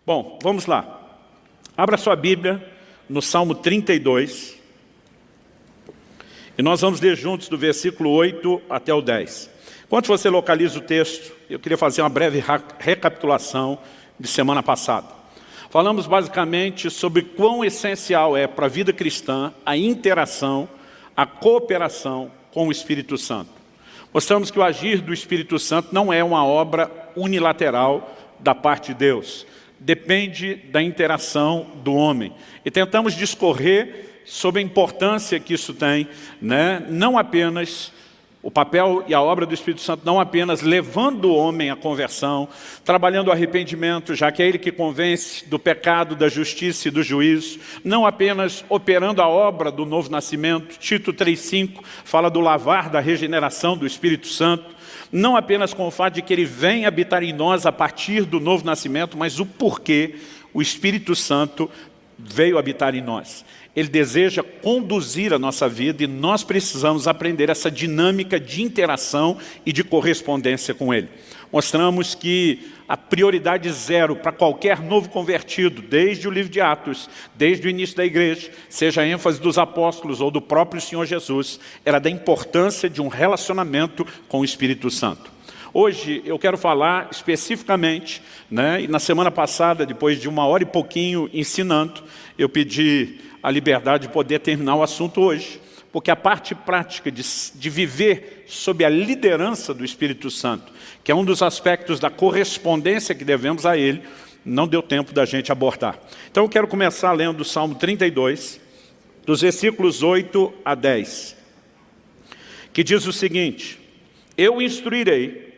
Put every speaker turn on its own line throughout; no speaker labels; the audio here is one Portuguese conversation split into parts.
Bom, vamos lá. Abra sua Bíblia no Salmo 32. E nós vamos ler juntos do versículo 8 até o 10. Enquanto você localiza o texto, eu queria fazer uma breve recapitulação de semana passada. Falamos basicamente sobre quão essencial é para a vida cristã a interação, a cooperação com o Espírito Santo. Mostramos que o agir do Espírito Santo não é uma obra unilateral da parte de Deus. Depende da interação do homem. E tentamos discorrer sobre a importância que isso tem, não apenas o papel e a obra do Espírito Santo, não apenas levando o homem à conversão, trabalhando o arrependimento, já que é ele que convence do pecado, da justiça e do juízo, não apenas operando a obra do novo nascimento. Tito 3,5 fala do lavar da regeneração do Espírito Santo, não apenas com o fato de que ele vem habitar em nós a partir do novo nascimento, mas o porquê o Espírito Santo veio habitar em nós. Ele deseja conduzir a nossa vida e nós precisamos aprender essa dinâmica de interação e de correspondência com Ele. Mostramos que a prioridade zero para qualquer novo convertido, desde o livro de Atos, desde o início da igreja, seja a ênfase dos apóstolos ou do próprio Senhor Jesus, era da importância de um relacionamento com o Espírito Santo. Hoje eu quero falar especificamente, e na semana passada, depois de 1 hora e pouquinho ensinando, eu pedi a liberdade de poder terminar o assunto hoje, porque a parte prática de viver sob a liderança do Espírito Santo, que é um dos aspectos da correspondência que devemos a Ele, não deu tempo da gente abordar. Então eu quero começar lendo o Salmo 32, dos versículos 8 a 10, que diz o seguinte: eu o instruirei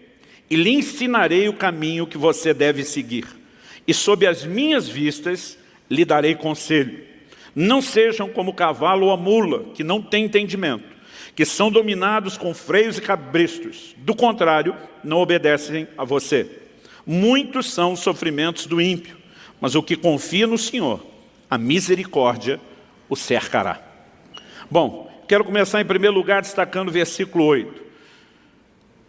e lhe ensinarei o caminho que você deve seguir, e sob as minhas vistas lhe darei conselho. Não sejam como o cavalo ou a mula, que não têm entendimento, que são dominados com freios e cabrestos. Do contrário, não obedecem a você. Muitos são os sofrimentos do ímpio, mas o que confia no Senhor, a misericórdia o cercará. Bom, quero começar em primeiro lugar destacando o versículo 8.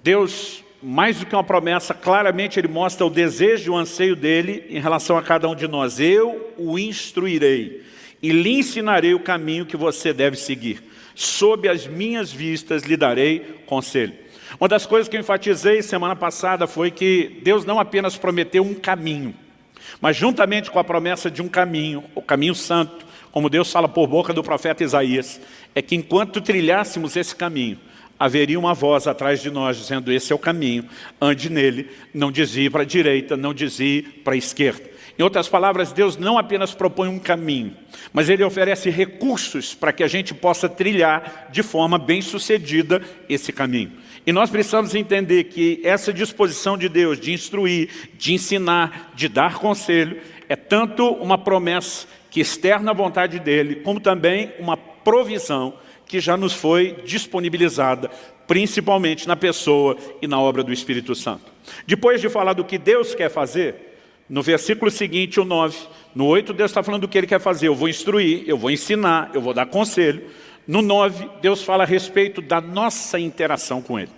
Deus, mais do que uma promessa, claramente Ele mostra o desejo e o anseio dEle em relação a cada um de nós. Eu o instruirei e lhe ensinarei o caminho que você deve seguir. Sob as minhas vistas lhe darei conselho. Uma das coisas que eu enfatizei semana passada foi que Deus não apenas prometeu um caminho, mas juntamente com a promessa de um caminho, o caminho santo, como Deus fala por boca do profeta Isaías, é que enquanto trilhássemos esse caminho, haveria uma voz atrás de nós dizendo: esse é o caminho, ande nele, não desvie para a direita, não desvie para a esquerda. Em outras palavras, Deus não apenas propõe um caminho, mas Ele oferece recursos para que a gente possa trilhar de forma bem-sucedida esse caminho. E nós precisamos entender que essa disposição de Deus de instruir, de ensinar, de dar conselho, é tanto uma promessa que externa a vontade dEle, como também uma provisão que já nos foi disponibilizada, principalmente na pessoa e na obra do Espírito Santo. Depois de falar do que Deus quer fazer, no versículo seguinte, o 9, no 8, Deus está falando do que Ele quer fazer. Eu vou instruir, eu vou ensinar, eu vou dar conselho. No 9, Deus fala a respeito da nossa interação com Ele.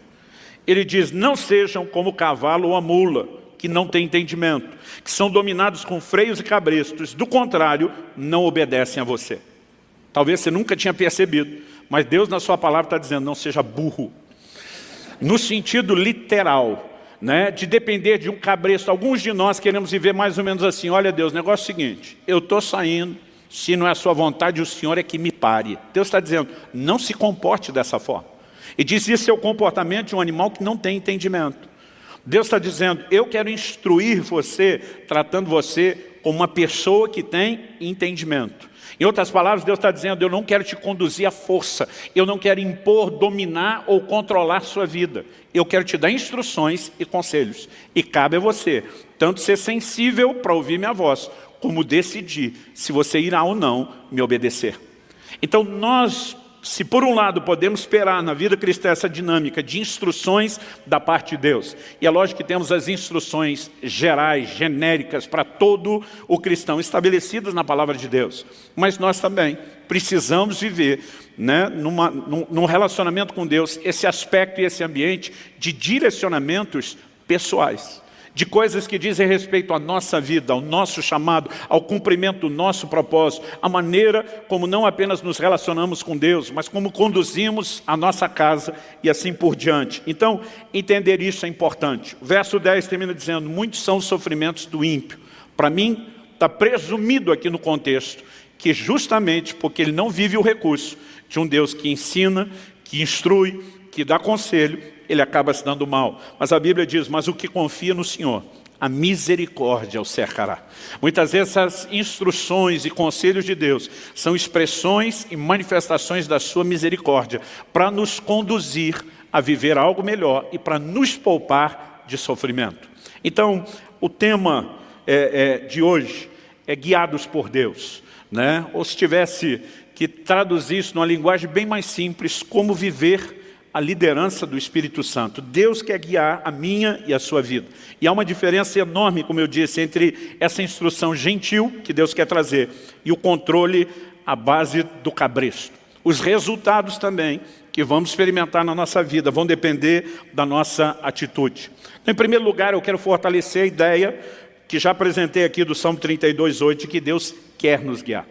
Ele diz: não sejam como o cavalo ou a mula, que não têm entendimento, que são dominados com freios e cabrestos. Do contrário, não obedecem a você. Talvez você nunca tinha percebido, mas Deus na sua palavra está dizendo: não seja burro. No sentido literal, de depender de um cabresto. Alguns de nós queremos viver mais ou menos assim: olha Deus, o negócio é o seguinte, eu estou saindo, se não é a sua vontade, o Senhor é que me pare. Deus está dizendo: não se comporte dessa forma. E diz: isso é o comportamento de um animal que não tem entendimento. Deus está dizendo: eu quero instruir você, tratando você como uma pessoa que tem entendimento. Em outras palavras, Deus está dizendo: eu não quero te conduzir à força, eu não quero impor, dominar ou controlar sua vida. Eu quero te dar instruções e conselhos. E cabe a você, tanto ser sensível para ouvir minha voz, como decidir se você irá ou não me obedecer. Então nós, se por um lado podemos esperar na vida cristã essa dinâmica de instruções da parte de Deus, e é lógico que temos as instruções gerais, genéricas para todo o cristão, estabelecidas na palavra de Deus, mas nós também precisamos viver num relacionamento com Deus esse aspecto e esse ambiente de direcionamentos pessoais, de coisas que dizem respeito à nossa vida, ao nosso chamado, ao cumprimento do nosso propósito, a maneira como não apenas nos relacionamos com Deus, mas como conduzimos a nossa casa e assim por diante. Então, entender isso é importante. O verso 10 termina dizendo, muitos são os sofrimentos do ímpio. Para mim, está presumido aqui no contexto, que justamente porque ele não vive o recurso de um Deus que ensina, que instrui, que dá conselho, ele acaba se dando mal. Mas a Bíblia diz, mas o que confia no Senhor, a misericórdia o cercará. Muitas vezes essas instruções e conselhos de Deus são expressões e manifestações da sua misericórdia para nos conduzir a viver algo melhor e para nos poupar de sofrimento. Então, o tema de hoje é guiados por Deus, né? Ou se tivesse que traduzir isso numa linguagem bem mais simples, como viver a liderança do Espírito Santo. Deus quer guiar a minha e a sua vida. E há uma diferença enorme, como eu disse, entre essa instrução gentil que Deus quer trazer e o controle à base do cabresto. Os resultados também que vamos experimentar na nossa vida vão depender da nossa atitude. Então, em primeiro lugar, eu quero fortalecer a ideia que já apresentei aqui do Salmo 32:8, de que Deus quer nos guiar.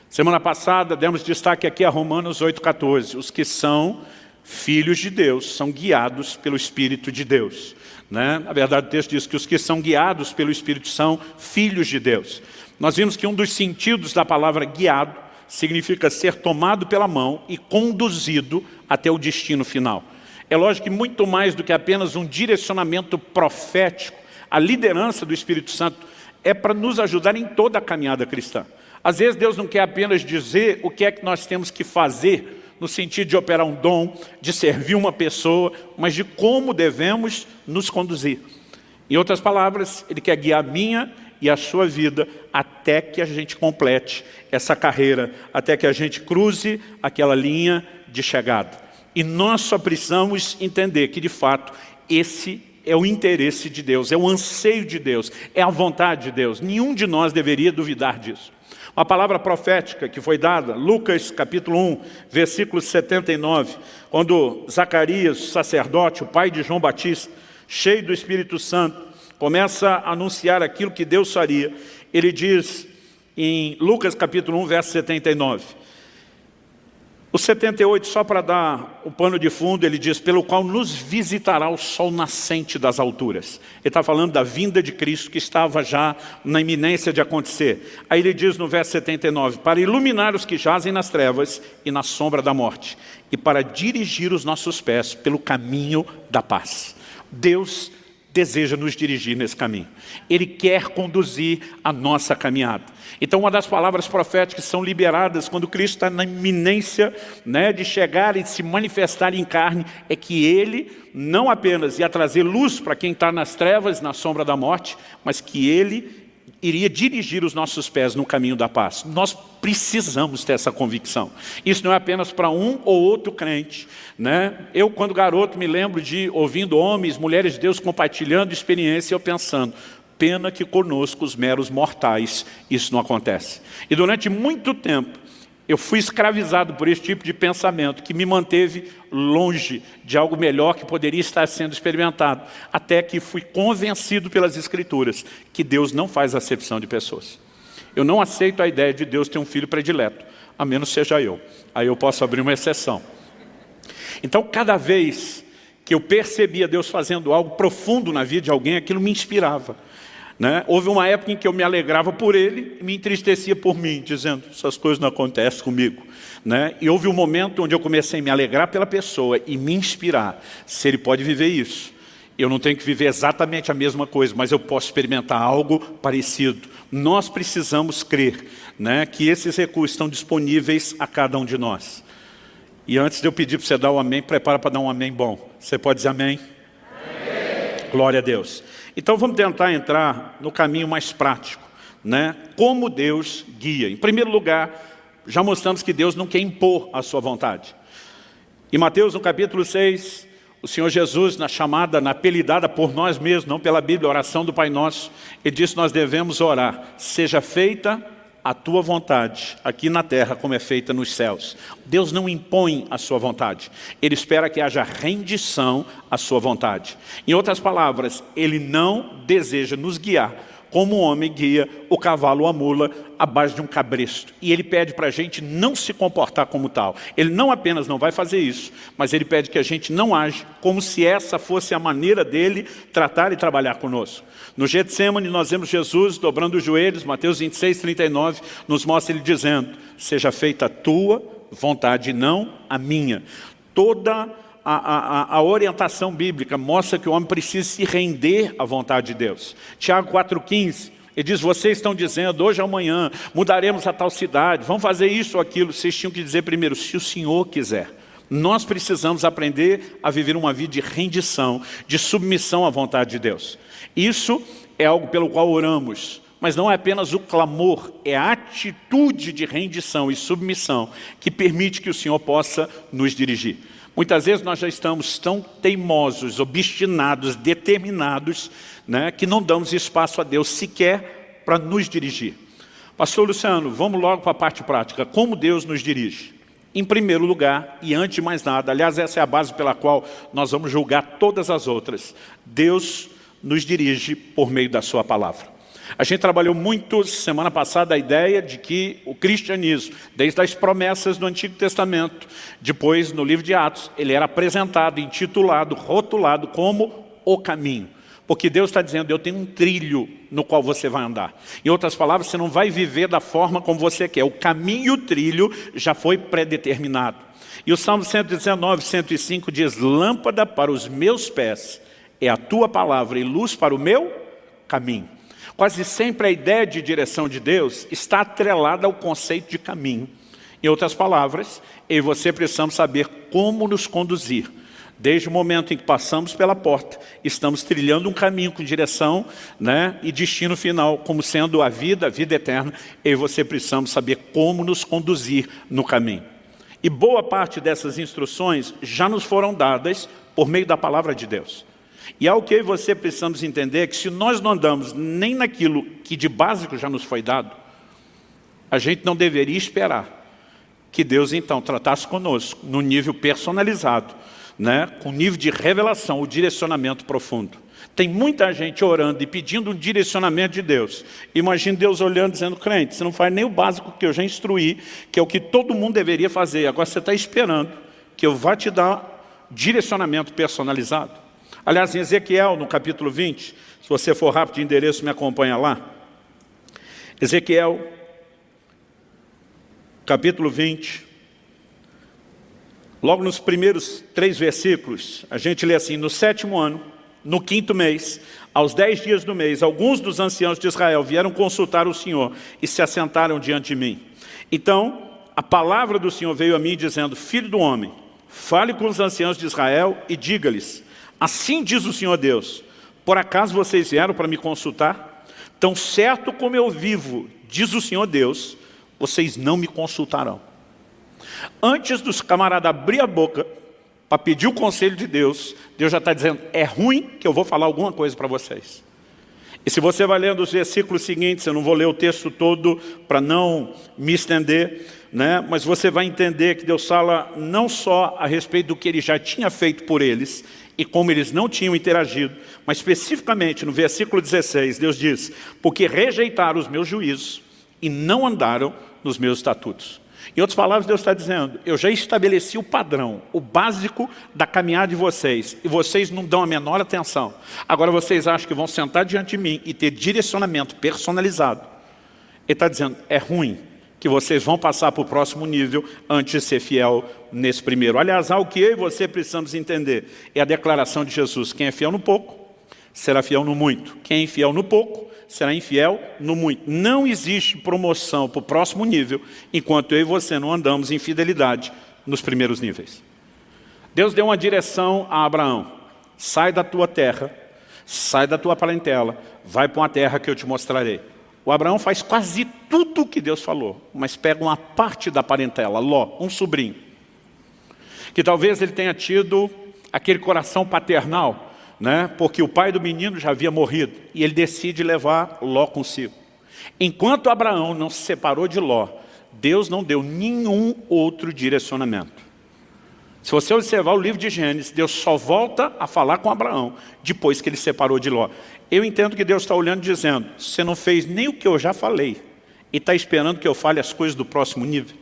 Semana passada demos destaque aqui a Romanos 8:14. Os que são filhos de Deus são guiados pelo Espírito de Deus, né? Na verdade, o texto diz que os que são guiados pelo Espírito são filhos de Deus. Nós vimos que um dos sentidos da palavra guiado significa ser tomado pela mão e conduzido até o destino final. É lógico que muito mais do que apenas um direcionamento profético, a liderança do Espírito Santo é para nos ajudar em toda a caminhada cristã. Às vezes Deus não quer apenas dizer o que é que nós temos que fazer, no sentido de operar um dom, de servir uma pessoa, mas de como devemos nos conduzir. Em outras palavras, Ele quer guiar a minha e a sua vida até que a gente complete essa carreira, até que a gente cruze aquela linha de chegada. E nós só precisamos entender que, de fato, esse é o interesse de Deus, é o anseio de Deus, é a vontade de Deus. Nenhum de nós deveria duvidar disso. Uma palavra profética que foi dada, Lucas capítulo 1, versículo 79, quando Zacarias, o sacerdote, o pai de João Batista, cheio do Espírito Santo, começa a anunciar aquilo que Deus faria. Ele diz em Lucas capítulo 1, verso 79. O 78, só para dar o pano de fundo, ele diz, pelo qual nos visitará o sol nascente das alturas. Ele está falando da vinda de Cristo que estava já na iminência de acontecer. Aí ele diz no verso 79, para iluminar os que jazem nas trevas e na sombra da morte, e para dirigir os nossos pés pelo caminho da paz. Deus deseja nos dirigir nesse caminho. Ele quer conduzir a nossa caminhada. Então, uma das palavras proféticas são liberadas quando Cristo está na iminência, né, de chegar e de se manifestar em carne, é que Ele não apenas ia trazer luz para quem está nas trevas, na sombra da morte, mas que Ele iria dirigir os nossos pés no caminho da paz. Nós precisamos ter essa convicção. Isso não é apenas para um ou outro crente, né? Eu, quando garoto, me lembro de ouvindo homens, mulheres de Deus compartilhando experiência e eu pensando, pena que conosco, os meros mortais, isso não acontece. E durante muito tempo, eu fui escravizado por esse tipo de pensamento que me manteve longe de algo melhor que poderia estar sendo experimentado, até que fui convencido pelas Escrituras que Deus não faz acepção de pessoas. Eu não aceito a ideia de Deus ter um filho predileto, a menos seja eu. Aí eu posso abrir uma exceção. Então, cada vez que eu percebia Deus fazendo algo profundo na vida de alguém, aquilo me inspirava. Né? Houve uma época em que eu me alegrava por ele e me entristecia por mim, dizendo, essas coisas não acontecem comigo. Né? E houve um momento onde eu comecei a me alegrar pela pessoa e me inspirar. Se ele pode viver isso, eu não tenho que viver exatamente a mesma coisa, mas eu posso experimentar algo parecido. Nós precisamos crer, né, que esses recursos estão disponíveis a cada um de nós. E antes de eu pedir para você dar um amém, prepara para dar um amém bom. Você pode dizer amém? Amém. Glória a Deus. Então vamos tentar entrar no caminho mais prático, né? Como Deus guia. Em primeiro lugar, já mostramos que Deus não quer impor a sua vontade. Em Mateus, no capítulo 6, o Senhor Jesus, na chamada, na apelidada por nós mesmos, não pela Bíblia, a oração do Pai Nosso, Ele disse que nós devemos orar, seja feita a tua vontade aqui na terra como é feita nos céus. Deus não impõe a sua vontade. Ele espera que haja rendição à sua vontade. Em outras palavras, Ele não deseja nos guiar como o homem guia o cavalo ou a mula à base de um cabresto. E Ele pede para a gente não se comportar como tal. Ele não apenas não vai fazer isso, mas Ele pede que a gente não age como se essa fosse a maneira dEle tratar e trabalhar conosco. No Getsêmani nós vemos Jesus dobrando os joelhos, Mateus 26, 39, nos mostra Ele dizendo: seja feita a tua vontade e não a minha. Toda a orientação bíblica mostra que o homem precisa se render à vontade de Deus. Tiago 4,15, ele diz: vocês estão dizendo, hoje ou amanhã, mudaremos a tal cidade, vamos fazer isso ou aquilo. Vocês tinham que dizer primeiro, se o Senhor quiser. Nós precisamos aprender a viver uma vida de rendição, de submissão à vontade de Deus. Isso é algo pelo qual oramos, mas não é apenas o clamor, é a atitude de rendição e submissão que permite que o Senhor possa nos dirigir. Muitas vezes nós já estamos tão teimosos, obstinados, determinados, né, que não damos espaço a Deus sequer para nos dirigir. Pastor Luciano, vamos logo para a parte prática. Como Deus nos dirige? Em primeiro lugar, e antes de mais nada, aliás, essa é a base pela qual nós vamos julgar todas as outras. Deus nos dirige por meio da sua palavra. A gente trabalhou muito semana passada a ideia de que o cristianismo, desde as promessas do Antigo Testamento, depois no livro de Atos, ele era apresentado, intitulado, rotulado como o caminho. Porque Deus está dizendo, eu tenho um trilho no qual você vai andar. Em outras palavras, você não vai viver da forma como você quer. O caminho e o trilho já foi predeterminado. E o Salmo 119, 105 diz: lâmpada para os meus pés é a tua palavra e luz para o meu caminho. Quase sempre a ideia de direção de Deus está atrelada ao conceito de caminho. Em outras palavras, eu e você precisamos saber como nos conduzir. Desde o momento em que passamos pela porta, estamos trilhando um caminho com direção, né, e destino final, como sendo a vida eterna. Eu e você precisamos saber como nos conduzir no caminho. E boa parte dessas instruções já nos foram dadas por meio da palavra de Deus. E algo que eu e você precisamos entender é que se nós não andamos nem naquilo que de básico já nos foi dado, a gente não deveria esperar que Deus então tratasse conosco no nível personalizado, né, com nível de revelação, o direcionamento profundo. Tem muita gente orando e pedindo um direcionamento de Deus. Imagina Deus olhando e dizendo: crente, você não faz nem o básico que eu já instruí, que é o que todo mundo deveria fazer. Agora você está esperando que eu vá te dar direcionamento personalizado. Aliás, em Ezequiel, no capítulo 20, se você for rápido de endereço, me acompanha lá. Ezequiel, capítulo 20, logo nos primeiros 3 versículos, a gente lê assim: no 7º ano, no 5º mês, aos 10 dias do mês, alguns dos anciãos de Israel vieram consultar o Senhor e se assentaram diante de mim. Então, a palavra do Senhor veio a mim dizendo: filho do homem, fale com os anciãos de Israel e diga-lhes: assim diz o Senhor Deus, por acaso vocês vieram para me consultar? Tão certo como eu vivo, diz o Senhor Deus, vocês não me consultarão. Antes dos camaradas abrir a boca para pedir o conselho de Deus, Deus já está dizendo: é ruim que eu vou falar alguma coisa para vocês. E se você vai lendo os versículos seguintes, eu não vou ler o texto todo para não me estender, né? Mas você vai entender que Deus fala não só a respeito do que Ele já tinha feito por eles e como eles não tinham interagido, mas especificamente no versículo 16, Deus diz: porque rejeitaram os meus juízos e não andaram nos meus estatutos. Em outras palavras, Deus está dizendo: eu já estabeleci o padrão, o básico da caminhada de vocês, e vocês não dão a menor atenção. Agora vocês acham que vão sentar diante de mim e ter direcionamento personalizado. Ele está dizendo: é ruim que vocês vão passar para o próximo nível antes de ser fiel nesse primeiro. Aliás, algo que eu e você precisamos entender é a declaração de Jesus: quem é fiel no pouco, será fiel no muito. Quem é infiel no pouco, será infiel no muito. Não existe promoção para o próximo nível enquanto eu e você não andamos em fidelidade nos primeiros níveis. Deus deu uma direção a Abraão: sai da tua terra, sai da tua parentela, vai para uma terra que eu te mostrarei. O Abraão faz quase tudo o que Deus falou, mas pega uma parte da parentela, Ló, um sobrinho, que talvez ele tenha tido aquele coração paternal, né? Porque o pai do menino já havia morrido, e ele decide levar Ló consigo. Enquanto Abraão não se separou de Ló, Deus não deu nenhum outro direcionamento. Se você observar o livro de Gênesis, Deus só volta a falar com Abraão depois que ele separou de Ló. Eu entendo que Deus está olhando e dizendo, você não fez nem o que eu já falei e está esperando que eu fale as coisas do próximo nível.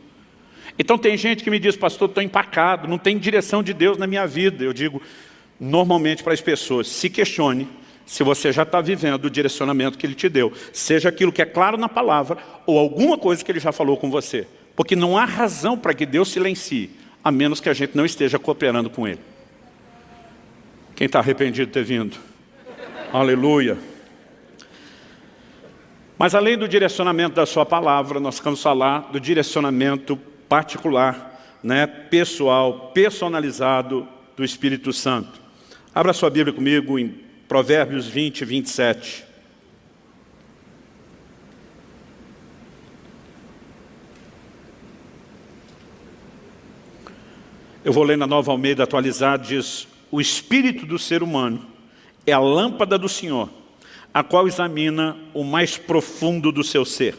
Então tem gente que me diz, pastor, estou empacado, não tem direção de Deus na minha vida. Eu digo, normalmente para as pessoas, se questione se você já está vivendo o direcionamento que Ele te deu. Seja aquilo que é claro na palavra ou alguma coisa que Ele já falou com você. Porque não há razão para que Deus silencie, a menos que a gente não esteja cooperando com Ele. Quem está arrependido de ter vindo? Aleluia. Mas além do direcionamento da sua palavra, nós vamos falar do direcionamento particular, pessoal, personalizado do Espírito Santo. Abra sua Bíblia comigo em Provérbios 20, 27. Eu vou ler na Nova Almeida atualizada, diz, o espírito do ser humano é a lâmpada do Senhor, a qual examina o mais profundo do seu ser.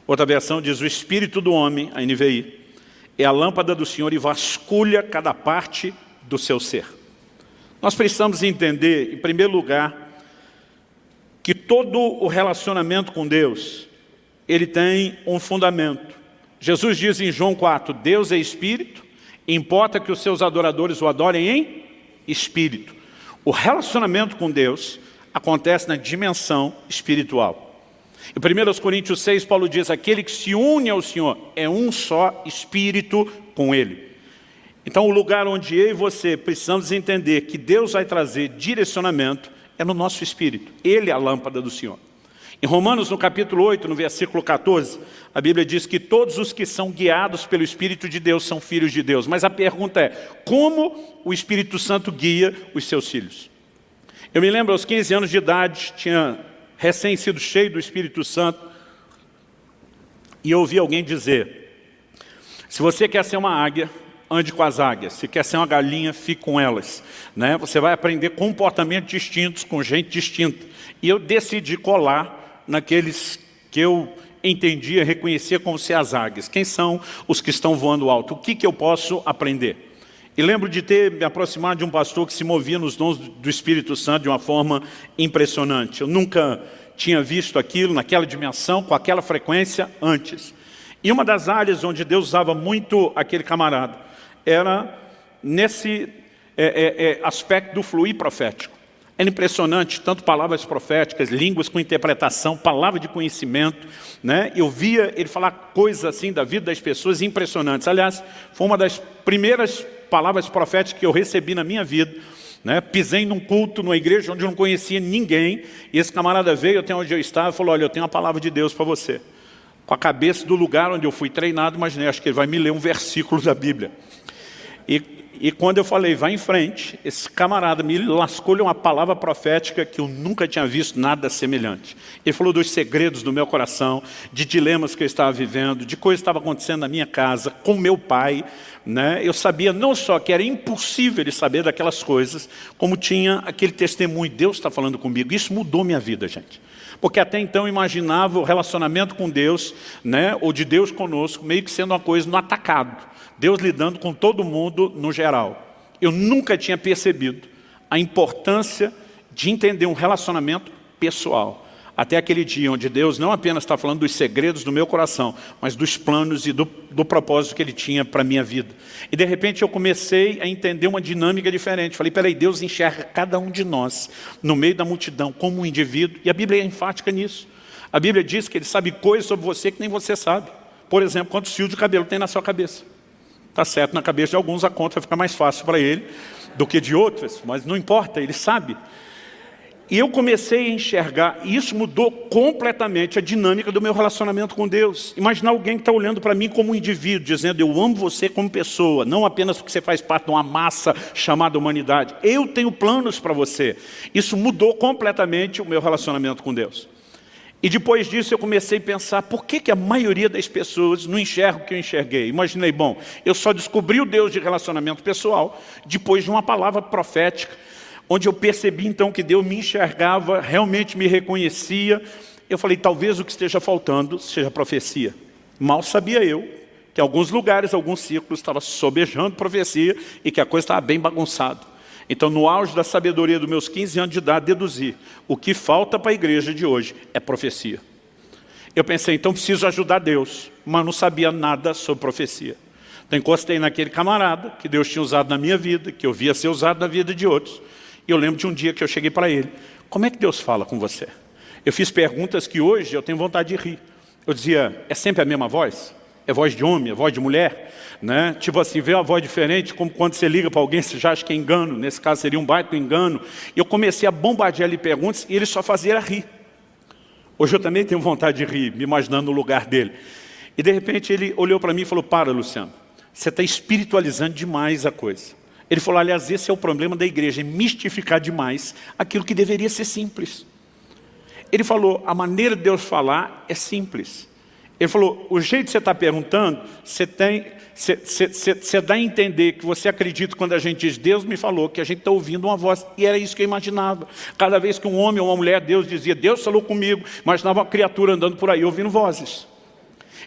Outra versão diz, o espírito do homem, a NVI, é a lâmpada do Senhor e vasculha cada parte do seu ser. Nós precisamos entender, em primeiro lugar, que todo o relacionamento com Deus, ele tem um fundamento. Jesus diz em João 4, Deus é espírito, importa que os seus adoradores o adorem em espírito. O relacionamento com Deus acontece na dimensão espiritual. Em 1 Coríntios 6, Paulo diz, aquele que se une ao Senhor é um só espírito com Ele. Então o lugar onde eu e você precisamos entender que Deus vai trazer direcionamento é no nosso espírito. Ele é a lâmpada do Senhor. Em Romanos, no capítulo 8, no versículo 14, a Bíblia diz que todos os que são guiados pelo Espírito de Deus são filhos de Deus. Mas a pergunta é, como o Espírito Santo guia os seus filhos? Eu me lembro, aos 15 anos de idade, tinha recém sido cheio do Espírito Santo, e eu ouvi alguém dizer, se você quer ser uma águia, ande com as águias. Se quer ser uma galinha, fique com elas. Você vai aprender comportamentos distintos com gente distinta. E eu decidi colar naqueles que eu entendia, reconhecia como ser as águias. Quem são os que estão voando alto? O que eu posso aprender? E lembro de ter me aproximado de um pastor que se movia nos dons do Espírito Santo de uma forma impressionante. Eu nunca tinha visto aquilo naquela dimensão, com aquela frequência antes. E uma das áreas onde Deus usava muito aquele camarada era nesse aspecto do fluir profético. Era impressionante, tanto palavras proféticas, línguas com interpretação, palavra de conhecimento. Eu via ele falar coisas assim da vida das pessoas impressionantes. Aliás, foi uma das primeiras palavras proféticas que eu recebi na minha vida. Pisei num culto, numa igreja onde eu não conhecia ninguém. E esse camarada veio até onde eu estava e falou, olha, eu tenho uma palavra de Deus para você. Com a cabeça do lugar onde eu fui treinado, imaginei, acho que ele vai me ler um versículo da Bíblia. E quando eu falei, vai em frente, esse camarada me lascou-lhe uma palavra profética que eu nunca tinha visto nada semelhante. Ele falou dos segredos do meu coração, de dilemas que eu estava vivendo, de coisas que estavam acontecendo na minha casa, com meu pai. Eu sabia não só que era impossível ele saber daquelas coisas, como tinha aquele testemunho, Deus está falando comigo. Isso mudou minha vida, gente. Porque até então eu imaginava o relacionamento com Deus, ou de Deus conosco, meio que sendo uma coisa no atacado. Deus lidando com todo mundo no geral. Eu nunca tinha percebido a importância de entender um relacionamento pessoal. Até aquele dia onde Deus não apenas está falando dos segredos do meu coração, mas dos planos e do propósito que Ele tinha para a minha vida. E de repente eu comecei a entender uma dinâmica diferente. Falei, peraí, Deus enxerga cada um de nós no meio da multidão como um indivíduo. E a Bíblia é enfática nisso. A Bíblia diz que Ele sabe coisas sobre você que nem você sabe. Por exemplo, quantos fios de cabelo tem na sua cabeça? Está certo, na cabeça de alguns a conta fica mais fácil para ele do que de outras, mas não importa, ele sabe. E eu comecei a enxergar, e isso mudou completamente a dinâmica do meu relacionamento com Deus. Imaginar alguém que está olhando para mim como um indivíduo, dizendo, eu amo você como pessoa, não apenas porque você faz parte de uma massa chamada humanidade. Eu tenho planos para você. Isso mudou completamente o meu relacionamento com Deus. E depois disso eu comecei a pensar, por que a maioria das pessoas não enxerga o que eu enxerguei? Imaginei, bom, eu só descobri o Deus de relacionamento pessoal depois de uma palavra profética, onde eu percebi então que Deus me enxergava, realmente me reconhecia, Eu falei, talvez o que esteja faltando seja profecia. Mal sabia eu que em alguns lugares, alguns círculos, estava sobejando profecia e que a coisa estava bem bagunçada. Então, no auge da sabedoria dos meus 15 anos de idade, deduzi, o que falta para a igreja de hoje é profecia. Eu pensei, então preciso ajudar Deus, mas não sabia nada sobre profecia. Então encostei naquele camarada que Deus tinha usado na minha vida, que eu via ser usado na vida de outros. E eu lembro de um dia que eu cheguei para ele, como é que Deus fala com você? Eu fiz perguntas que hoje eu tenho vontade de rir. Eu dizia, é sempre a mesma voz? É voz de homem, é voz de mulher? Né? Tipo assim, vê uma voz diferente, como quando você liga para alguém, você já acha que é engano. Nesse caso seria um baita engano. E eu comecei a bombardear ele perguntas e ele só fazia rir. Hoje eu também tenho vontade de rir, me imaginando no lugar dele. E de repente ele olhou para mim e falou, para, Luciano, você está espiritualizando demais a coisa. Ele falou, aliás, esse é o problema da igreja, é mistificar demais aquilo que deveria ser simples. Ele falou, a maneira de Deus falar é simples. Ele falou, o jeito que você está perguntando, você dá a entender que você acredita quando a gente diz, Deus me falou, que a gente está ouvindo uma voz. E era isso que eu imaginava. Cada vez que um homem ou uma mulher, Deus dizia, Deus falou comigo, imaginava uma criatura andando por aí, ouvindo vozes.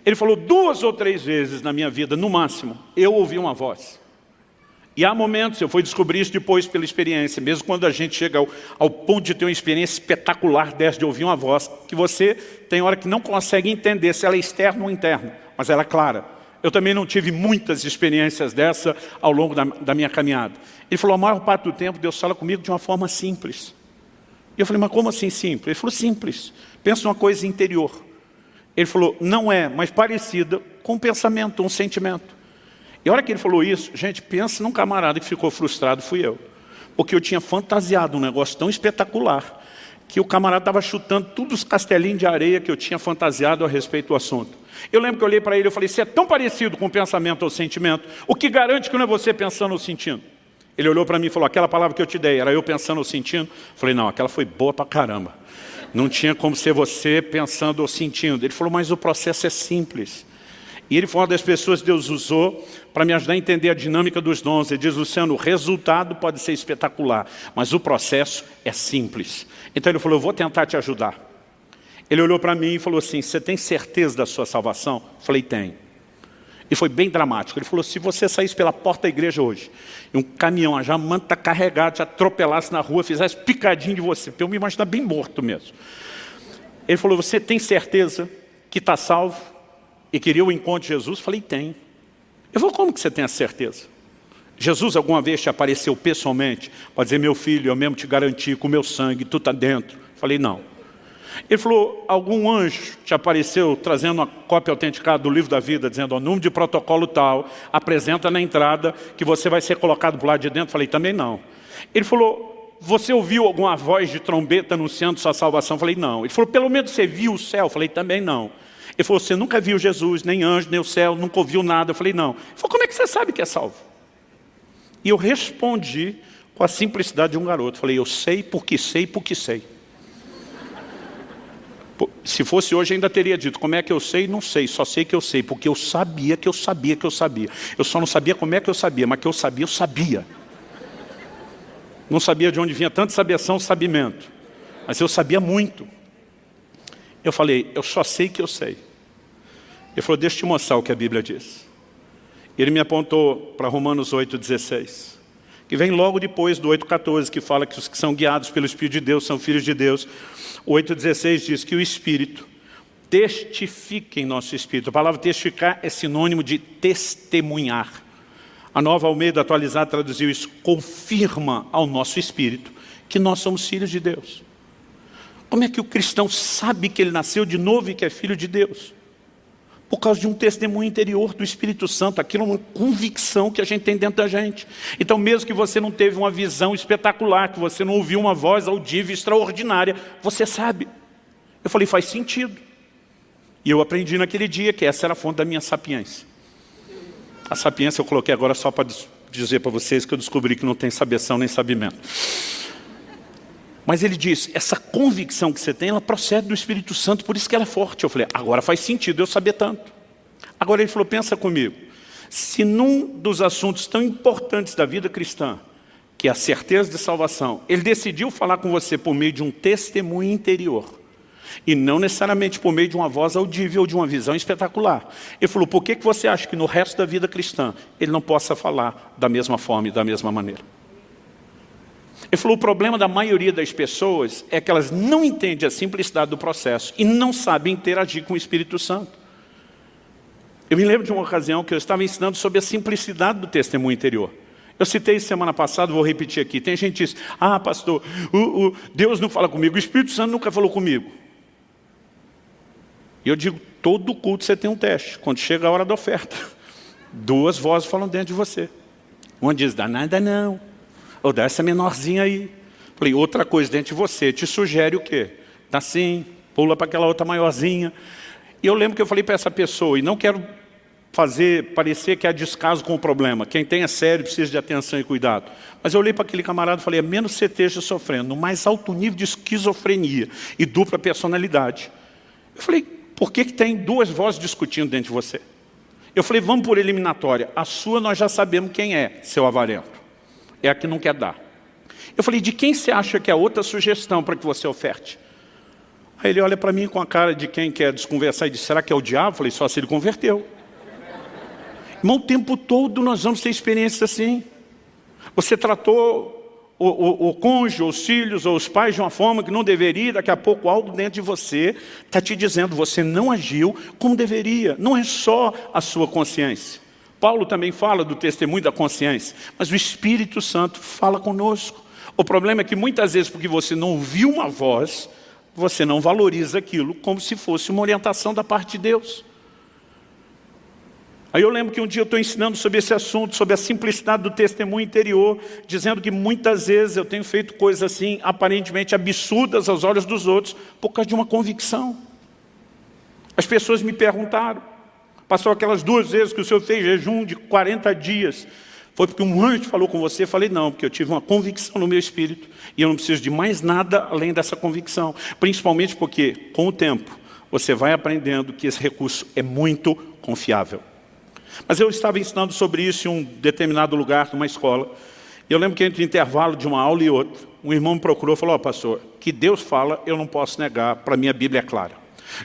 Ele falou 2 ou 3 vezes na minha vida, no máximo, eu ouvi uma voz. E há momentos, eu fui descobrir isso depois pela experiência, mesmo quando a gente chega ao ponto de ter uma experiência espetacular dessa de ouvir uma voz, que você tem hora que não consegue entender se ela é externa ou interna, mas ela é clara. Eu também não tive muitas experiências dessa ao longo da minha caminhada. Ele falou, a maior parte do tempo Deus fala comigo de uma forma simples. E eu falei, mas como assim simples? Ele falou, simples. Pensa numa coisa interior. Ele falou, não é, mas parecida com um pensamento, um sentimento. E a hora que ele falou isso, gente, pensa num camarada que ficou frustrado, fui eu. Porque eu tinha fantasiado um negócio tão espetacular, que o camarada estava chutando todos os castelinhos de areia que eu tinha fantasiado a respeito do assunto. Eu lembro que eu olhei para ele e falei, você é tão parecido com o pensamento ou sentimento, o que garante que não é você pensando ou sentindo? Ele olhou para mim e falou, aquela palavra que eu te dei, era eu pensando ou sentindo? Eu falei, não, aquela foi boa pra caramba. Não tinha como ser você pensando ou sentindo. Ele falou, mas o processo é simples. E ele foi uma das pessoas que Deus usou para me ajudar a entender a dinâmica dos dons. Ele diz, Luciano, o resultado pode ser espetacular, mas o processo é simples. Então ele falou, eu vou tentar te ajudar. Ele olhou para mim e falou assim, você tem certeza da sua salvação? Eu falei, tenho. E foi bem dramático. Ele falou, se você saísse pela porta da igreja hoje, e um caminhão, já manta carregado, já atropelasse na rua, fizesse picadinho de você, para eu me imaginar bem morto mesmo. Ele falou, você tem certeza que está salvo e queria o encontro de Jesus? Eu falei, tem. Eu falei, como que você tem a certeza? Jesus alguma vez te apareceu pessoalmente para dizer, meu filho, eu mesmo te garanti com o meu sangue, tu está dentro? Eu falei, não. Ele falou, algum anjo te apareceu trazendo uma cópia autenticada do livro da vida, dizendo, o número de protocolo tal, apresenta na entrada que você vai ser colocado para o lado de dentro? Eu falei, também não. Ele falou, você ouviu alguma voz de trombeta anunciando sua salvação? Eu falei, não. Ele falou, pelo menos você viu o céu? Eu falei, também não. Ele falou, você nunca viu Jesus, nem anjo, nem o céu, nunca ouviu nada? Eu falei, não. Ele falou, como é que você sabe que é salvo? E eu respondi com a simplicidade de um garoto. Eu falei, eu sei porque sei porque sei. Se fosse hoje, ainda teria dito, como é que eu sei? Não sei, só sei que eu sei, porque eu sabia que eu sabia que eu sabia. Eu só não sabia como é que eu sabia, mas que eu sabia. Não sabia de onde vinha tanta sabeção, sabimento. Mas eu sabia muito. Eu falei, eu só sei que eu sei. Ele falou, deixa eu te mostrar o que a Bíblia diz. Ele me apontou para Romanos 8,16, que vem logo depois do 8,14, que fala que os que são guiados pelo Espírito de Deus são filhos de Deus. O 8,16 diz que o Espírito testifica em nosso Espírito. A palavra testificar é sinônimo de testemunhar. A Nova Almeida atualizada traduziu isso, confirma ao nosso Espírito que nós somos filhos de Deus. Como é que o cristão sabe que ele nasceu de novo e que é filho de Deus? Por causa de um testemunho interior do Espírito Santo. Aquilo é uma convicção que a gente tem dentro da gente. Então mesmo que você não teve uma visão espetacular, que você não ouviu uma voz audível extraordinária, você sabe. Eu falei, faz sentido. E eu aprendi naquele dia que essa era a fonte da minha sapiência. A sapiência eu coloquei agora só para dizer para vocês que eu descobri que não tem sabeção nem sabimento. Mas ele diz, essa convicção que você tem, ela procede do Espírito Santo, por isso que ela é forte. Eu falei, agora faz sentido eu saber tanto. Agora ele falou, pensa comigo, se num dos assuntos tão importantes da vida cristã, que é a certeza de salvação, ele decidiu falar com você por meio de um testemunho interior, E não necessariamente por meio de uma voz audível ou de uma visão espetacular. Ele falou, por que você acha que no resto da vida cristã ele não possa falar da mesma forma e da mesma maneira? Ele falou, o problema da maioria das pessoas é que elas não entendem a simplicidade do processo e não sabem interagir com o Espírito Santo. Eu me lembro de uma ocasião que eu estava ensinando sobre a simplicidade do testemunho interior. Eu citei isso semana passada, vou repetir aqui. Tem gente que diz, pastor, Deus não fala comigo, o Espírito Santo nunca falou comigo. E eu digo, todo culto você tem um teste. Quando chega a hora da oferta, 2 vozes falam dentro de você. Uma diz, dá nada não. Ou dá essa menorzinha aí. Falei, outra coisa dentro de você, te sugere o quê? Dá sim, pula para aquela outra maiorzinha. E eu lembro que eu falei para essa pessoa, e não quero fazer parecer que há descaso com o problema. Quem tem é sério, precisa de atenção e cuidado. Mas eu olhei para aquele camarada e falei, a menos você esteja sofrendo no mais alto nível de esquizofrenia e dupla personalidade. Eu falei, por que tem 2 vozes discutindo dentro de você? Eu falei, vamos por eliminatória. A sua nós já sabemos quem é, seu avarento. É a que não quer dar. Eu falei, de quem você acha que é outra sugestão para que você oferte? Aí ele olha para mim com a cara de quem quer desconversar e diz, será que é o diabo? Eu falei, só se ele converteu. Irmão, o tempo todo nós vamos ter experiências assim. Você tratou o cônjuge, os filhos ou os pais de uma forma que não deveria, daqui a pouco algo dentro de você está te dizendo, você não agiu como deveria. Não é só a sua consciência. Paulo também fala do testemunho da consciência, mas o Espírito Santo fala conosco. O problema é que muitas vezes, porque você não ouviu uma voz, você não valoriza aquilo como se fosse uma orientação da parte de Deus. Aí eu lembro que um dia eu estou ensinando sobre esse assunto, sobre a simplicidade do testemunho interior, dizendo que muitas vezes eu tenho feito coisas assim, aparentemente absurdas aos olhos dos outros, por causa de uma convicção. As pessoas me perguntaram, passou aquelas 2 vezes que o senhor fez jejum de 40 dias, foi porque um anjo falou com você? Eu falei, não, porque eu tive uma convicção no meu espírito, e eu não preciso de mais nada além dessa convicção, principalmente porque, com o tempo, você vai aprendendo que esse recurso é muito confiável. Mas eu estava ensinando sobre isso em um determinado lugar, numa escola. E eu lembro que entre o intervalo de uma aula e outra, um irmão me procurou e falou, pastor, que Deus fala, eu não posso negar, para mim a Bíblia é clara.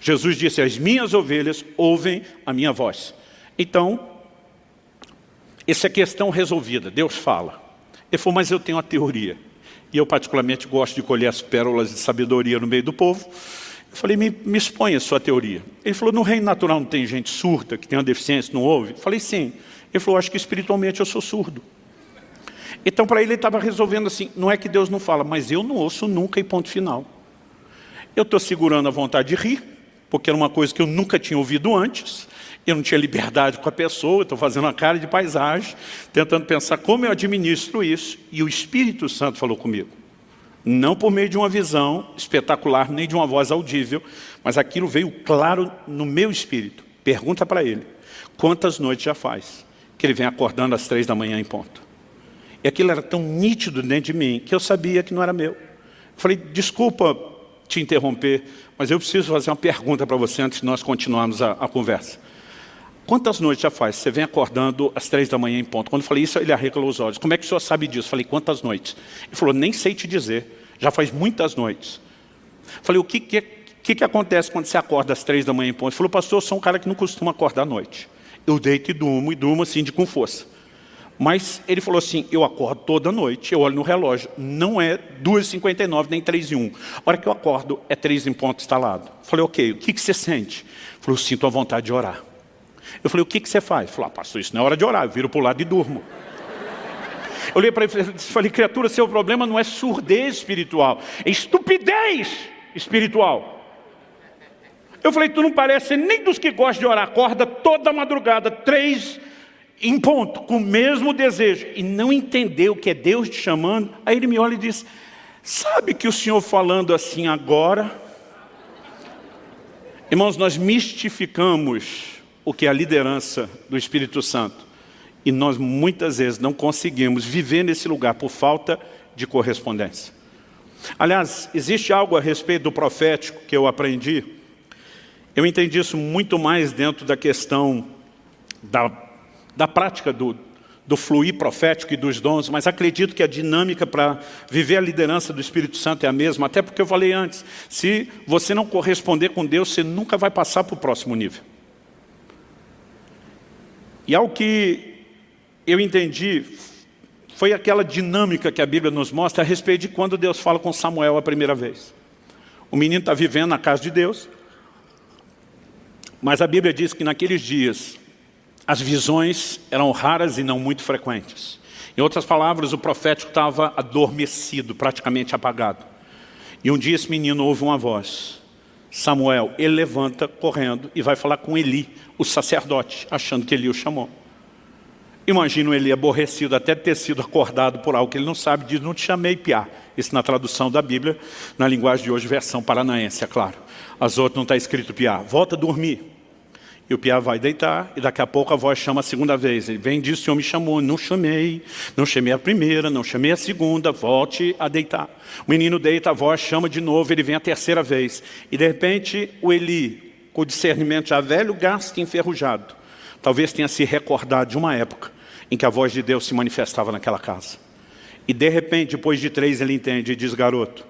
Jesus disse, as minhas ovelhas ouvem a minha voz. Então, essa é a questão resolvida, Deus fala. Ele falou, mas eu tenho uma teoria. E eu particularmente gosto de colher as pérolas de sabedoria no meio do povo. Eu falei, me exponha a sua teoria. Ele falou, no reino natural não tem gente surda, que tem uma deficiência, não ouve? Eu falei, sim. Ele falou, acho que espiritualmente eu sou surdo. Então para ele estava resolvendo assim, não é que Deus não fala, mas eu não ouço nunca e ponto final. Eu estou segurando a vontade de rir, porque era uma coisa que eu nunca tinha ouvido antes. Eu não tinha liberdade com a pessoa, estou fazendo uma cara de paisagem, tentando pensar como eu administro isso. E o Espírito Santo falou comigo. Não por meio de uma visão espetacular, nem de uma voz audível, mas aquilo veio claro no meu espírito. Pergunta para ele, quantas noites já faz que ele vem acordando às 3 da manhã em ponto? E aquilo era tão nítido dentro de mim, que eu sabia que não era meu. Eu falei, desculpa te interromper, mas eu preciso fazer uma pergunta para você antes de nós continuarmos a conversa. Quantas noites já faz? Você vem acordando às 3 da manhã em ponto. Quando eu falei isso, ele arregalou os olhos. Como é que o senhor sabe disso? Eu falei, quantas noites? Ele falou, nem sei te dizer. Já faz muitas noites. Eu falei, o que acontece quando você acorda às 3 da manhã em ponto? Ele falou, pastor, eu sou um cara que não costuma acordar à noite. Eu deito e durmo assim com força. Mas ele falou assim, eu acordo toda noite, eu olho no relógio. Não é 2h59 nem 3h01. A hora que eu acordo é 3 em ponto instalado. Eu falei, ok, o que você sente? Ele falou, eu sinto a vontade de orar. Eu falei, o que você faz? Ele falou, pastor, isso não é hora de orar, eu viro para o lado e durmo. Eu olhei para ele e falei, criatura, seu problema não é surdez espiritual, é estupidez espiritual. Eu falei, tu não parece nem dos que gostam de orar, acorda toda madrugada, 3 em ponto, com o mesmo desejo, e não entendeu que é Deus te chamando. Aí ele me olha e diz, sabe que o senhor falando assim agora? Irmãos, nós mistificamos o que é a liderança do Espírito Santo. E nós muitas vezes não conseguimos viver nesse lugar por falta de correspondência. Aliás, existe algo a respeito do profético que eu aprendi. Eu entendi isso muito mais dentro da questão da prática do do fluir profético e dos dons, mas acredito que a dinâmica para viver a liderança do Espírito Santo é a mesma, até porque eu falei antes, se você não corresponder com Deus, você nunca vai passar para o próximo nível. E algo que eu entendi foi aquela dinâmica que a Bíblia nos mostra a respeito de quando Deus fala com Samuel a primeira vez. O menino está vivendo na casa de Deus, mas a Bíblia diz que naqueles dias as visões eram raras e não muito frequentes. Em outras palavras, o profético estava adormecido, praticamente apagado. E um dia esse menino ouve uma voz. Samuel, ele levanta correndo e vai falar com Eli, o sacerdote, achando que Eli o chamou. Imagino ele aborrecido até ter sido acordado por algo que ele não sabe, diz, não te chamei, piá. Isso na tradução da Bíblia, na linguagem de hoje, versão paranaense, é claro. As outras não está escrito piá, volta a dormir. E o piá vai deitar, e daqui a pouco a voz chama a segunda vez. Ele vem e diz, o Senhor me chamou, não chamei a primeira, não chamei a segunda, volte a deitar. O menino deita, a voz chama de novo, ele vem a terceira vez. E de repente o Eli, com o discernimento já velho, gasto e enferrujado, talvez tenha se recordado de uma época em que a voz de Deus se manifestava naquela casa. E de repente, depois de 3, ele entende e diz, garoto,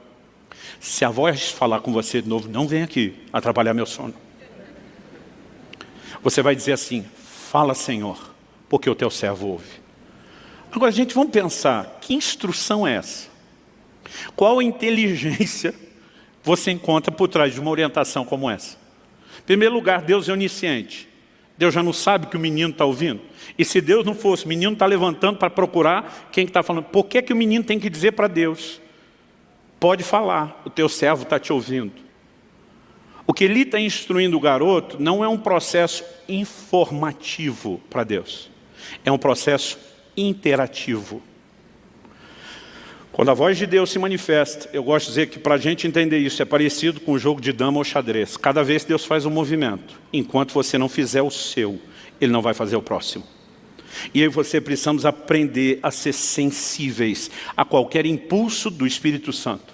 se a voz falar com você de novo, não vem aqui atrapalhar meu sono. Você vai dizer assim, fala Senhor, porque o teu servo ouve. Agora, gente, vamos pensar, que instrução é essa? Qual inteligência você encontra por trás de uma orientação como essa? Em primeiro lugar, Deus é onisciente. Deus já não sabe que o menino está ouvindo. E se Deus não fosse, o menino está levantando para procurar quem está falando. Por que o menino tem que dizer para Deus? Pode falar, o teu servo está te ouvindo. O que ele está instruindo o garoto não é um processo informativo para Deus. É um processo interativo. Quando a voz de Deus se manifesta, eu gosto de dizer que para a gente entender isso é parecido com o jogo de dama ou xadrez. Cada vez Deus faz um movimento. Enquanto você não fizer o seu, Ele não vai fazer o próximo. E aí você precisamos aprender a ser sensíveis a qualquer impulso do Espírito Santo.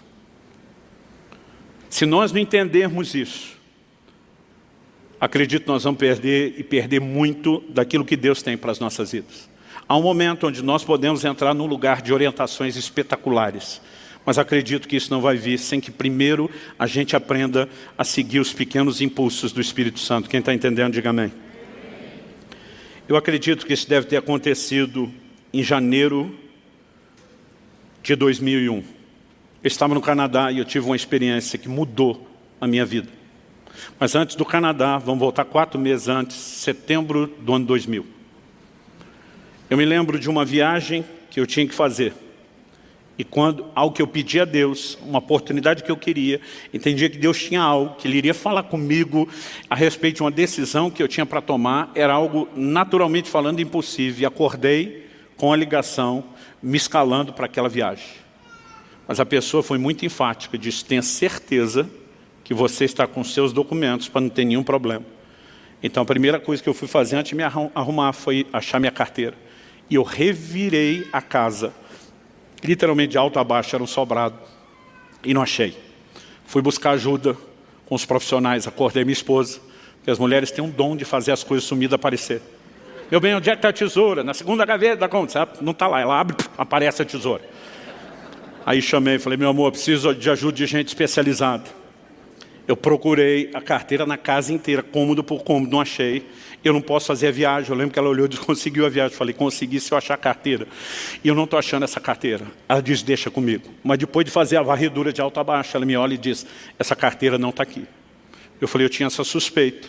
Se nós não entendermos isso, acredito que nós vamos perder muito daquilo que Deus tem para as nossas vidas. Há um momento onde nós podemos entrar num lugar de orientações espetaculares, mas acredito que isso não vai vir sem que primeiro a gente aprenda a seguir os pequenos impulsos do Espírito Santo. Quem está entendendo, diga amém. Eu acredito que isso deve ter acontecido em janeiro de 2001. Eu estava no Canadá e eu tive uma experiência que mudou a minha vida. Mas antes do Canadá, vamos voltar 4 meses antes, setembro do ano 2000. Eu me lembro de uma viagem que eu tinha que fazer. E algo que eu pedi a Deus, uma oportunidade que eu queria, entendia que Deus tinha algo, que Ele iria falar comigo a respeito de uma decisão que eu tinha para tomar, era algo naturalmente falando impossível. E acordei com a ligação, me escalando para aquela viagem. Mas a pessoa foi muito enfática, disse, tenha certeza que você está com seus documentos para não ter nenhum problema. Então a primeira coisa que eu fui fazer antes de me arrumar foi achar minha carteira. E eu revirei a casa, literalmente de alto a baixo, era um sobrado, e não achei. Fui buscar ajuda com os profissionais, acordei minha esposa, porque as mulheres têm um dom de fazer as coisas sumidas aparecer. Meu bem, onde é que está a tesoura? Na segunda gaveta, não está lá, ela abre, aparece a tesoura. Aí chamei e falei, meu amor, preciso de ajuda de gente especializada. Eu procurei a carteira na casa inteira, cômodo por cômodo, não achei. Eu não posso fazer a viagem. Eu lembro que ela olhou e disse, conseguiu a viagem. Eu falei, consegui se eu achar a carteira. E eu não estou achando essa carteira. Ela disse, deixa comigo. Mas depois de fazer a varredura de alto a baixo, ela me olha e diz, essa carteira não está aqui. Eu falei, eu tinha essa suspeita.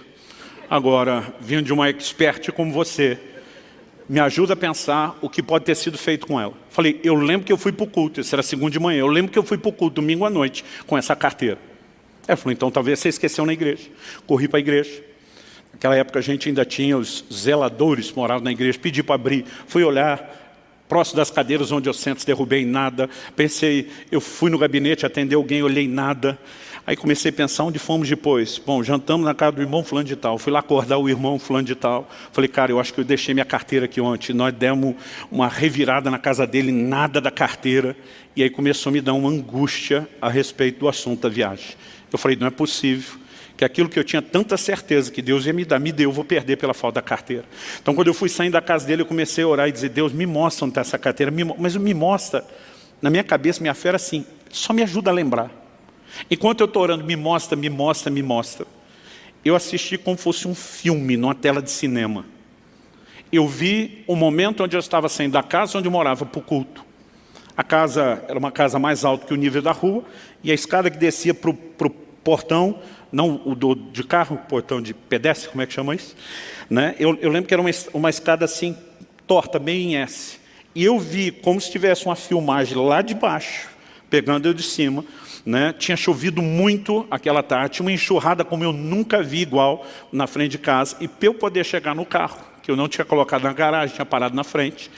Agora, vindo de uma expert como você, me ajuda a pensar o que pode ter sido feito com ela. Falei, eu lembro que eu fui para o culto, isso era segunda de manhã. Eu lembro que eu fui para o culto domingo à noite com essa carteira. Ela falou, então talvez você esqueceu na igreja. Corri para a igreja. Naquela época a gente ainda tinha os zeladores que moravam na igreja. Pedi para abrir. Fui olhar próximo das cadeiras onde eu sento, derrubei nada. Pensei, eu fui no gabinete atender alguém, olhei nada. Aí comecei a pensar onde fomos depois. Bom, jantamos na casa do irmão fulano de tal. Fui lá acordar o irmão fulano de tal. Falei, cara, eu acho que eu deixei minha carteira aqui ontem. Nós demos uma revirada na casa dele, nada da carteira. E aí começou a me dar uma angústia a respeito do assunto da viagem. Eu falei, não é possível que aquilo que eu tinha tanta certeza que Deus ia me dar, me deu, eu vou perder pela falta da carteira. Então, quando eu fui saindo da casa dele, eu comecei a orar e dizer, Deus, me mostra onde está essa carteira, mas me mostra, na minha cabeça, minha fé era assim, só me ajuda a lembrar. Enquanto eu estou orando, me mostra, me mostra, me mostra. Eu assisti como fosse um filme, numa tela de cinema. Eu vi o momento onde eu estava saindo da casa onde eu morava para o culto. A casa era uma casa mais alta que o nível da rua, e a escada que descia para o portão, não o de carro, o portão de pedestre, como é que chama isso? Né? Eu lembro que era uma escada assim, torta, meio em S. E eu vi como se tivesse uma filmagem lá de baixo, pegando eu de cima. Né? Tinha chovido muito aquela tarde, tinha uma enxurrada como eu nunca vi igual na frente de casa. E para eu poder chegar no carro, que eu não tinha colocado na garagem, tinha parado na frente,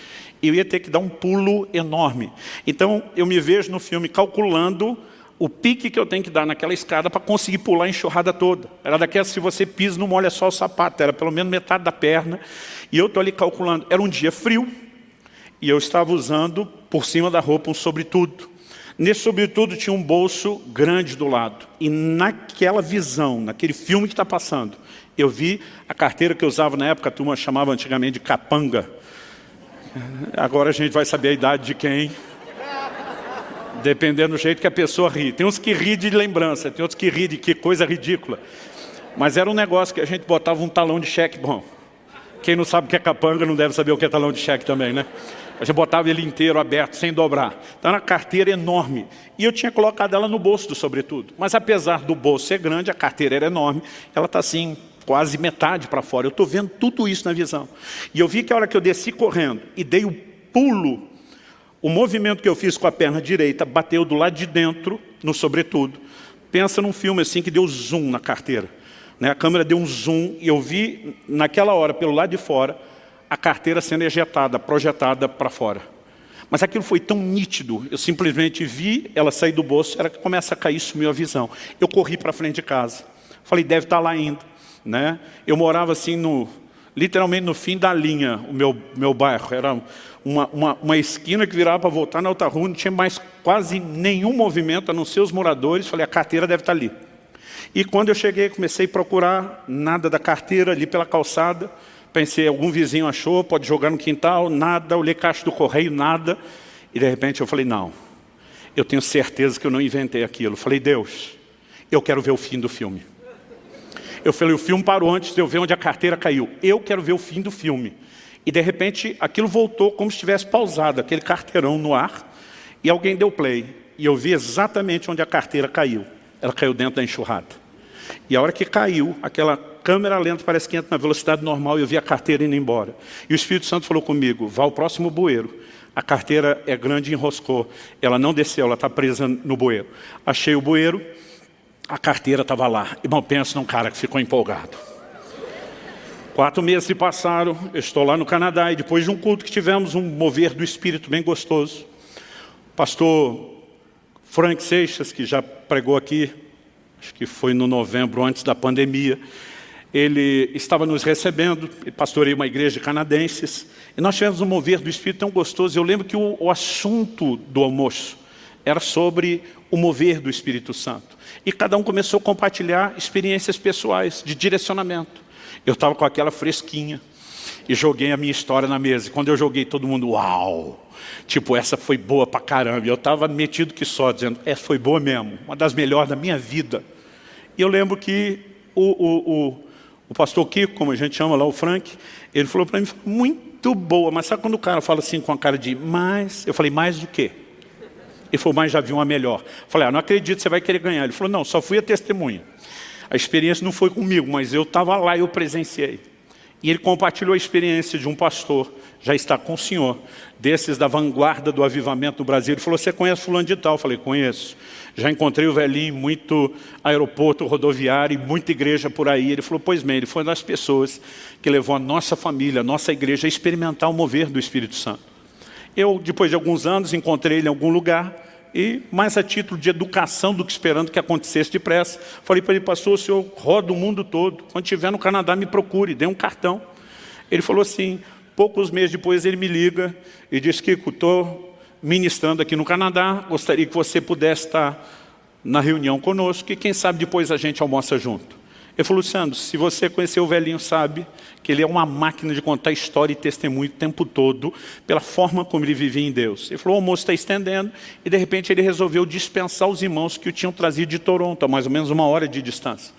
eu ia ter que dar um pulo enorme. Então eu me vejo no filme calculando o pique que eu tenho que dar naquela escada para conseguir pular a enxurrada toda. Era daquelas, se você pisa, não molha só o sapato, era pelo menos metade da perna. E eu estou ali calculando. Era um dia frio, e eu estava usando, por cima da roupa, um sobretudo. Nesse sobretudo tinha um bolso grande do lado. E naquela visão, naquele filme que está passando, eu vi a carteira que eu usava na época, a turma chamava antigamente de capanga. Agora a gente vai saber a idade de quem, dependendo do jeito que a pessoa ri. Tem uns que ri de lembrança, tem outros que ri de que coisa ridícula. Mas era um negócio que a gente botava um talão de cheque. Bom, quem não sabe o que é capanga não deve saber o que é talão de cheque também, né? A gente botava ele inteiro, aberto, sem dobrar. Então era uma carteira enorme. E eu tinha colocado ela no bolso do sobretudo. Mas apesar do bolso ser grande, a carteira era enorme. Ela está assim, quase metade para fora. Eu estou vendo tudo isso na visão. E eu vi que a hora que eu desci correndo e dei o pulo, o movimento que eu fiz com a perna direita bateu do lado de dentro, no sobretudo. Pensa num filme assim que deu zoom na carteira. Né? A câmera deu um zoom e eu vi, naquela hora, pelo lado de fora, a carteira sendo ejetada, projetada para fora. Mas aquilo foi tão nítido, eu simplesmente vi ela sair do bolso, era que começa a cair, sumiu a visão. Eu corri para frente de casa. Falei, deve estar lá ainda. Né? Eu morava assim, literalmente no fim da linha, o meu bairro. Era uma esquina que virava para voltar na outra rua, não tinha mais quase nenhum movimento, a não ser os moradores. Falei, a carteira deve estar ali. E quando eu cheguei, comecei a procurar, nada da carteira ali pela calçada. Pensei, algum vizinho achou, pode jogar no quintal, nada. Olhei caixa do correio, nada. E de repente eu falei, não, eu tenho certeza que eu não inventei aquilo. Falei, Deus, eu quero ver o fim do filme. Eu falei, o filme parou antes de eu ver onde a carteira caiu. Eu quero ver o fim do filme. E de repente aquilo voltou como se estivesse pausado, aquele carteirão no ar. E alguém deu play. E eu vi exatamente onde a carteira caiu. Ela caiu dentro da enxurrada. E a hora que caiu, aquela câmera lenta parece que entra na velocidade normal e eu vi a carteira indo embora. E o Espírito Santo falou comigo, vá ao próximo bueiro. A carteira é grande e enroscou. Ela não desceu, ela está presa no bueiro. Achei o bueiro, a carteira estava lá. Irmão, pensa num cara que ficou empolgado. 4 meses se passaram, eu estou lá no Canadá e depois de um culto que tivemos, um mover do Espírito bem gostoso. O pastor Frank Seixas, que já pregou aqui, acho que foi no novembro, antes da pandemia, ele estava nos recebendo, pastoreia uma igreja de canadenses, e nós tivemos um mover do Espírito tão gostoso. Eu lembro que o assunto do almoço era sobre o mover do Espírito Santo. E cada um começou a compartilhar experiências pessoais, de direcionamento. Eu estava com aquela fresquinha, e joguei a minha história na mesa. E quando eu joguei, todo mundo, uau! Tipo, essa foi boa pra caramba. E eu estava metido que só, dizendo, essa foi boa mesmo, uma das melhores da minha vida. E eu lembro que o pastor Kiko, como a gente chama lá, o Frank, ele falou para mim, muito boa, mas sabe quando o cara fala assim com a cara de mais? Eu falei, mais do quê? Ele falou, mas já vi uma melhor. Eu falei, não acredito, você vai querer ganhar. Ele falou, não, só fui a testemunha. A experiência não foi comigo, mas eu estava lá e eu presenciei. E ele compartilhou a experiência de um pastor, já está com o senhor, desses da vanguarda do avivamento do Brasil. Ele falou, você conhece fulano de tal? Eu falei, conheço. Já encontrei o velhinho, muito aeroporto rodoviário, muita igreja por aí. Ele falou, pois bem, ele foi uma das pessoas que levou a nossa família, a nossa igreja a experimentar o mover do Espírito Santo. Eu, depois de alguns anos, encontrei ele em algum lugar e, mais a título de educação do que esperando que acontecesse depressa, falei para ele, pastor, o senhor roda o mundo todo. Quando estiver no Canadá, me procure, dê um cartão. Ele falou assim, poucos meses depois ele me liga e diz, Kiko, estou ministrando aqui no Canadá, gostaria que você pudesse estar na reunião conosco e quem sabe depois a gente almoça junto. Ele falou, Luciano, se você conhecer o velhinho, sabe que ele é uma máquina de contar história e testemunho o tempo todo, pela forma como ele vivia em Deus. Ele falou, o almoço está estendendo, e de repente ele resolveu dispensar os irmãos que o tinham trazido de Toronto, a mais ou menos 1 hora de distância.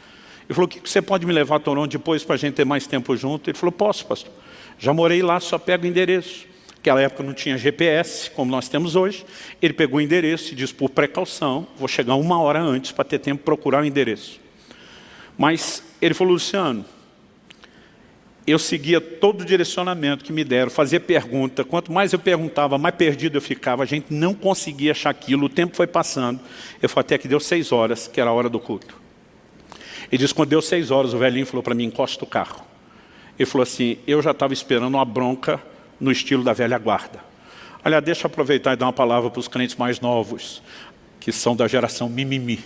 Ele falou, o que você pode me levar a Toronto depois para a gente ter mais tempo junto? Ele falou, posso, pastor. Já morei lá, só pego o endereço. Naquela época não tinha GPS, como nós temos hoje. Ele pegou o endereço e disse, por precaução, vou chegar 1 hora antes para ter tempo de procurar o endereço. Mas ele falou, Luciano, eu seguia todo o direcionamento que me deram, fazia pergunta. Quanto mais eu perguntava, mais perdido eu ficava. A gente não conseguia achar aquilo, o tempo foi passando. Eu falei, até que deu 6 horas, que era a hora do culto. Ele disse, quando deu 6 horas, o velhinho falou para mim, encosta o carro. Ele falou assim, eu já estava esperando uma bronca no estilo da velha guarda. Aliás, deixa eu aproveitar e dar uma palavra para os crentes mais novos, que são da geração mimimi.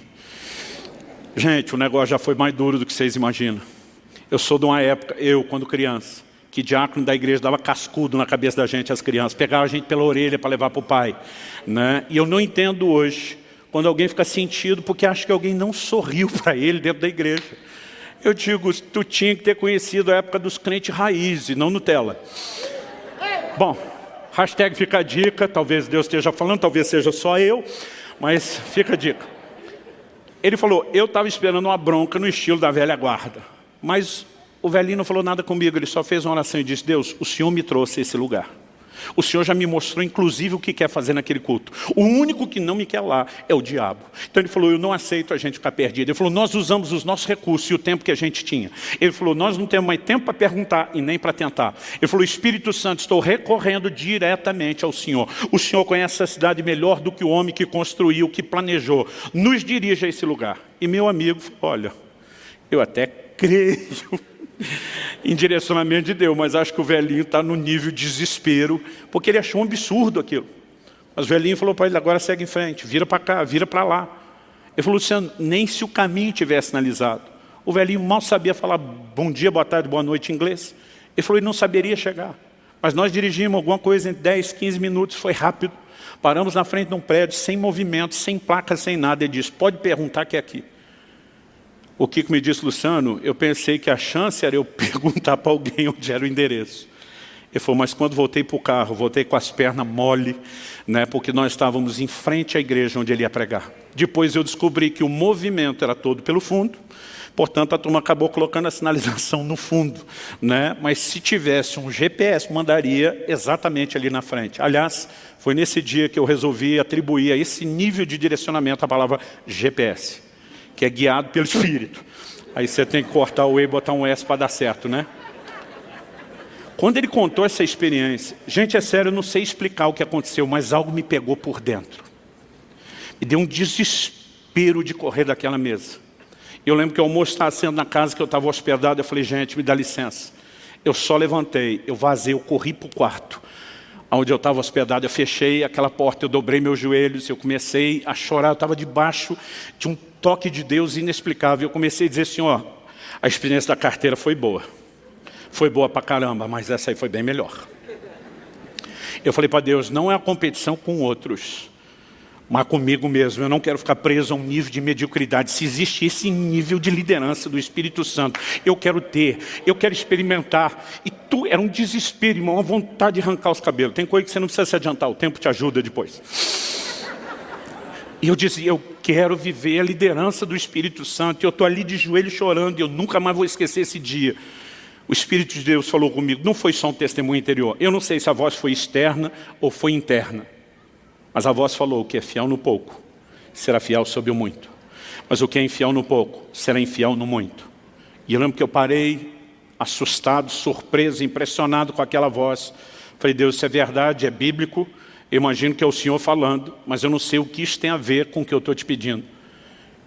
Gente, o negócio já foi mais duro do que vocês imaginam. Eu sou de uma época, quando criança, que diácono da igreja dava cascudo na cabeça da gente, as crianças, pegava a gente pela orelha para levar para o pai. Né? E eu não entendo hoje, quando alguém fica sentido, porque acha que alguém não sorriu para ele dentro da igreja. Eu digo, tu tinha que ter conhecido a época dos crentes raiz e não Nutella. Bom, hashtag fica a dica, talvez Deus esteja falando, talvez seja só eu, mas fica a dica. Ele falou, eu estava esperando uma bronca no estilo da velha guarda. Mas o velhinho não falou nada comigo, ele só fez uma oração e disse, Deus, o Senhor me trouxe a esse lugar. O Senhor já me mostrou, inclusive, o que quer fazer naquele culto. O único que não me quer lá é o diabo. Então ele falou, eu não aceito a gente ficar perdido. Ele falou, nós usamos os nossos recursos e o tempo que a gente tinha. Ele falou, nós não temos mais tempo para perguntar e nem para tentar. Ele falou, Espírito Santo, estou recorrendo diretamente ao Senhor. O Senhor conhece a cidade melhor do que o homem que construiu, que planejou. Nos dirige a esse lugar. E meu amigo, olha, eu até creio em direcionamento de Deus, mas acho que o velhinho está no nível de desespero, porque ele achou um absurdo aquilo. Mas o velhinho falou para ele, agora segue em frente, vira para cá, vira para lá. Ele falou, Luciano, nem se o caminho tivesse sinalizado. O velhinho mal sabia falar bom dia, boa tarde, boa noite em inglês. Ele falou, ele não saberia chegar. Mas nós dirigimos alguma coisa em 10, 15 minutos, foi rápido. Paramos na frente de um prédio, sem movimento, sem placa, sem nada. Ele disse, pode perguntar que é aqui. O que me disse, Luciano, eu pensei que a chance era eu perguntar para alguém onde era o endereço. Ele falou, mas quando voltei para o carro, voltei com as pernas mole, né, porque nós estávamos em frente à igreja onde ele ia pregar. Depois eu descobri que o movimento era todo pelo fundo, portanto a turma acabou colocando a sinalização no fundo. Né? Mas se tivesse um GPS, mandaria exatamente ali na frente. Aliás, foi nesse dia que eu resolvi atribuir a esse nível de direcionamento a palavra GPS. Que é guiado pelo Espírito. Aí você tem que cortar o E e botar um S para dar certo, né? Quando ele contou essa experiência, gente, é sério, eu não sei explicar o que aconteceu, mas algo me pegou por dentro. Me deu um desespero de correr daquela mesa. Eu lembro que o almoço estava sendo na casa que eu estava hospedado, eu falei, gente, me dá licença. Eu só levantei, eu vazei, eu corri para o quarto. Onde eu estava hospedado, eu fechei aquela porta, eu dobrei meus joelhos, eu comecei a chorar, eu estava debaixo de um toque de Deus inexplicável. Eu comecei a dizer assim, ó, a experiência da carteira foi boa pra caramba, mas essa aí foi bem melhor. Eu falei para Deus, não é a competição com outros, mas comigo mesmo. Eu não quero ficar preso a um nível de mediocridade. Se existe esse nível de liderança do Espírito Santo, eu quero ter, eu quero experimentar. E era um desespero, irmão, uma vontade de arrancar os cabelos. Tem coisa que você não precisa se adiantar, o tempo te ajuda depois. E eu dizia, eu quero viver a liderança do Espírito Santo. E eu estou ali de joelho chorando, e eu nunca mais vou esquecer esse dia. O Espírito de Deus falou comigo, não foi só um testemunho interior. Eu não sei se a voz foi externa ou foi interna. Mas a voz falou, o que é fiel no pouco, será fiel sobre o muito. Mas o que é infiel no pouco, será infiel no muito. E eu lembro que eu parei, assustado, surpreso, impressionado com aquela voz. Falei, Deus, isso é verdade, é bíblico. Eu imagino que é o Senhor falando, mas eu não sei o que isso tem a ver com o que eu estou te pedindo.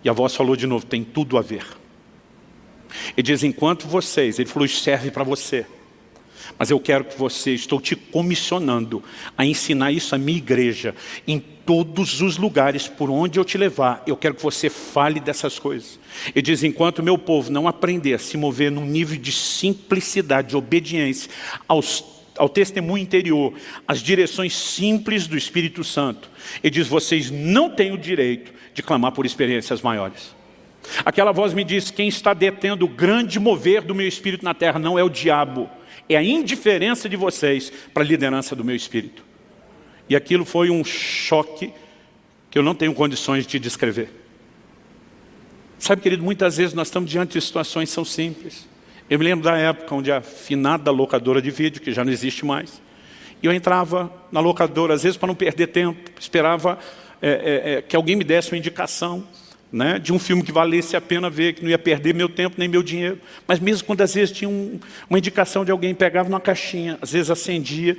E a voz falou de novo, tem tudo a ver. Ele diz, enquanto vocês, ele falou, isso serve para você. Mas eu quero que você, estou te comissionando a ensinar isso à minha igreja, em todos os lugares por onde eu te levar. Eu quero que você fale dessas coisas. Ele diz, enquanto o meu povo não aprender a se mover num nível de simplicidade, de obediência ao testemunho interior, às direções simples do Espírito Santo, ele diz, vocês não têm o direito de clamar por experiências maiores. Aquela voz me disse: quem está detendo o grande mover do meu espírito na terra não é o diabo, é a indiferença de vocês para a liderança do meu espírito. E aquilo foi um choque que eu não tenho condições de descrever. Sabe, querido, muitas vezes nós estamos diante de situações que são simples. Eu me lembro da época onde a finada locadora de vídeo, que já não existe mais, e eu entrava na locadora, às vezes para não perder tempo, esperava que alguém me desse uma indicação, né, de um filme que valesse a pena ver, que não ia perder meu tempo nem meu dinheiro. Mas mesmo quando às vezes tinha uma indicação de alguém, pegava numa caixinha, às vezes acendia,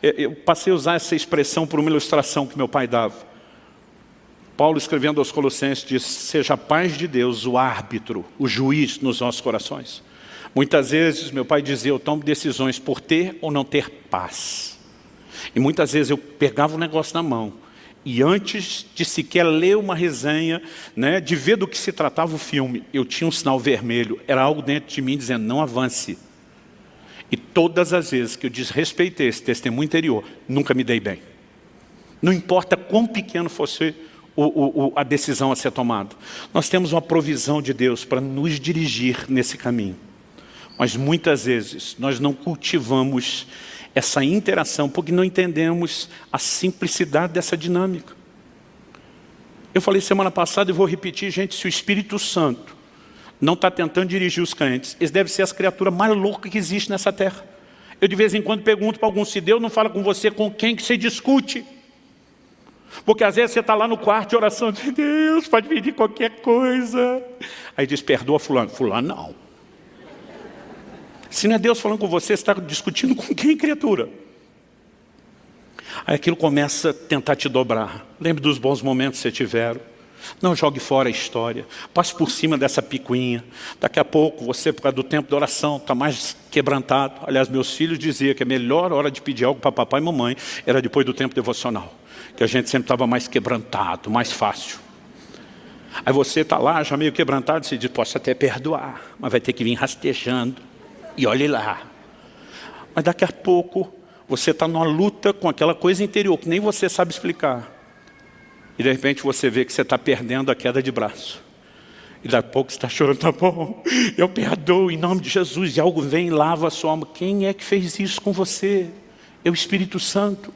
eu passei a usar essa expressão por uma ilustração que meu pai dava. Paulo, escrevendo aos Colossenses, diz: seja a paz de Deus o árbitro, o juiz nos nossos corações. Muitas vezes meu pai dizia: eu tomo decisões por ter ou não ter paz. E muitas vezes eu pegava o negócio na mão, e antes de sequer ler uma resenha, né, de ver do que se tratava o filme, eu tinha um sinal vermelho, era algo dentro de mim dizendo: não avance. E todas as vezes que eu desrespeitei esse testemunho interior, nunca me dei bem. Não importa quão pequeno fosse a decisão a ser tomada. Nós temos uma provisão de Deus para nos dirigir nesse caminho. Mas muitas vezes nós não cultivamos essa interação porque não entendemos a simplicidade dessa dinâmica. Eu falei semana passada e vou repetir, gente: se o Espírito Santo não está tentando dirigir os crentes, eles devem ser as criaturas mais loucas que existem nessa terra. Eu de vez em quando pergunto para algum: se Deus não fala com você, com quem que você discute? Porque às vezes você está lá no quarto de oração, diz: Deus, pode pedir qualquer coisa. Aí diz: perdoa fulano. Fulano não. Se não é Deus falando com você, você está discutindo com quem, criatura? Aí aquilo começa a tentar te dobrar. Lembre dos bons momentos que você tiveram. Não jogue fora a história. Passe por cima dessa picuinha. Daqui a pouco você, por causa do tempo de oração, está mais quebrantado. Aliás, meus filhos diziam que a melhor hora de pedir algo para papai e mamãe era depois do tempo devocional, que a gente sempre estava mais quebrantado, mais fácil. Aí você está lá já meio quebrantado, você diz: posso até perdoar, mas vai ter que vir rastejando. E olhe lá. Mas daqui a pouco você está numa luta com aquela coisa interior que nem você sabe explicar. E de repente você vê que você está perdendo a queda de braço. E daqui a pouco você está chorando: tá bom, eu perdoo em nome de Jesus. E algo vem e lava a sua alma. Quem é que fez isso com você? É o Espírito Santo.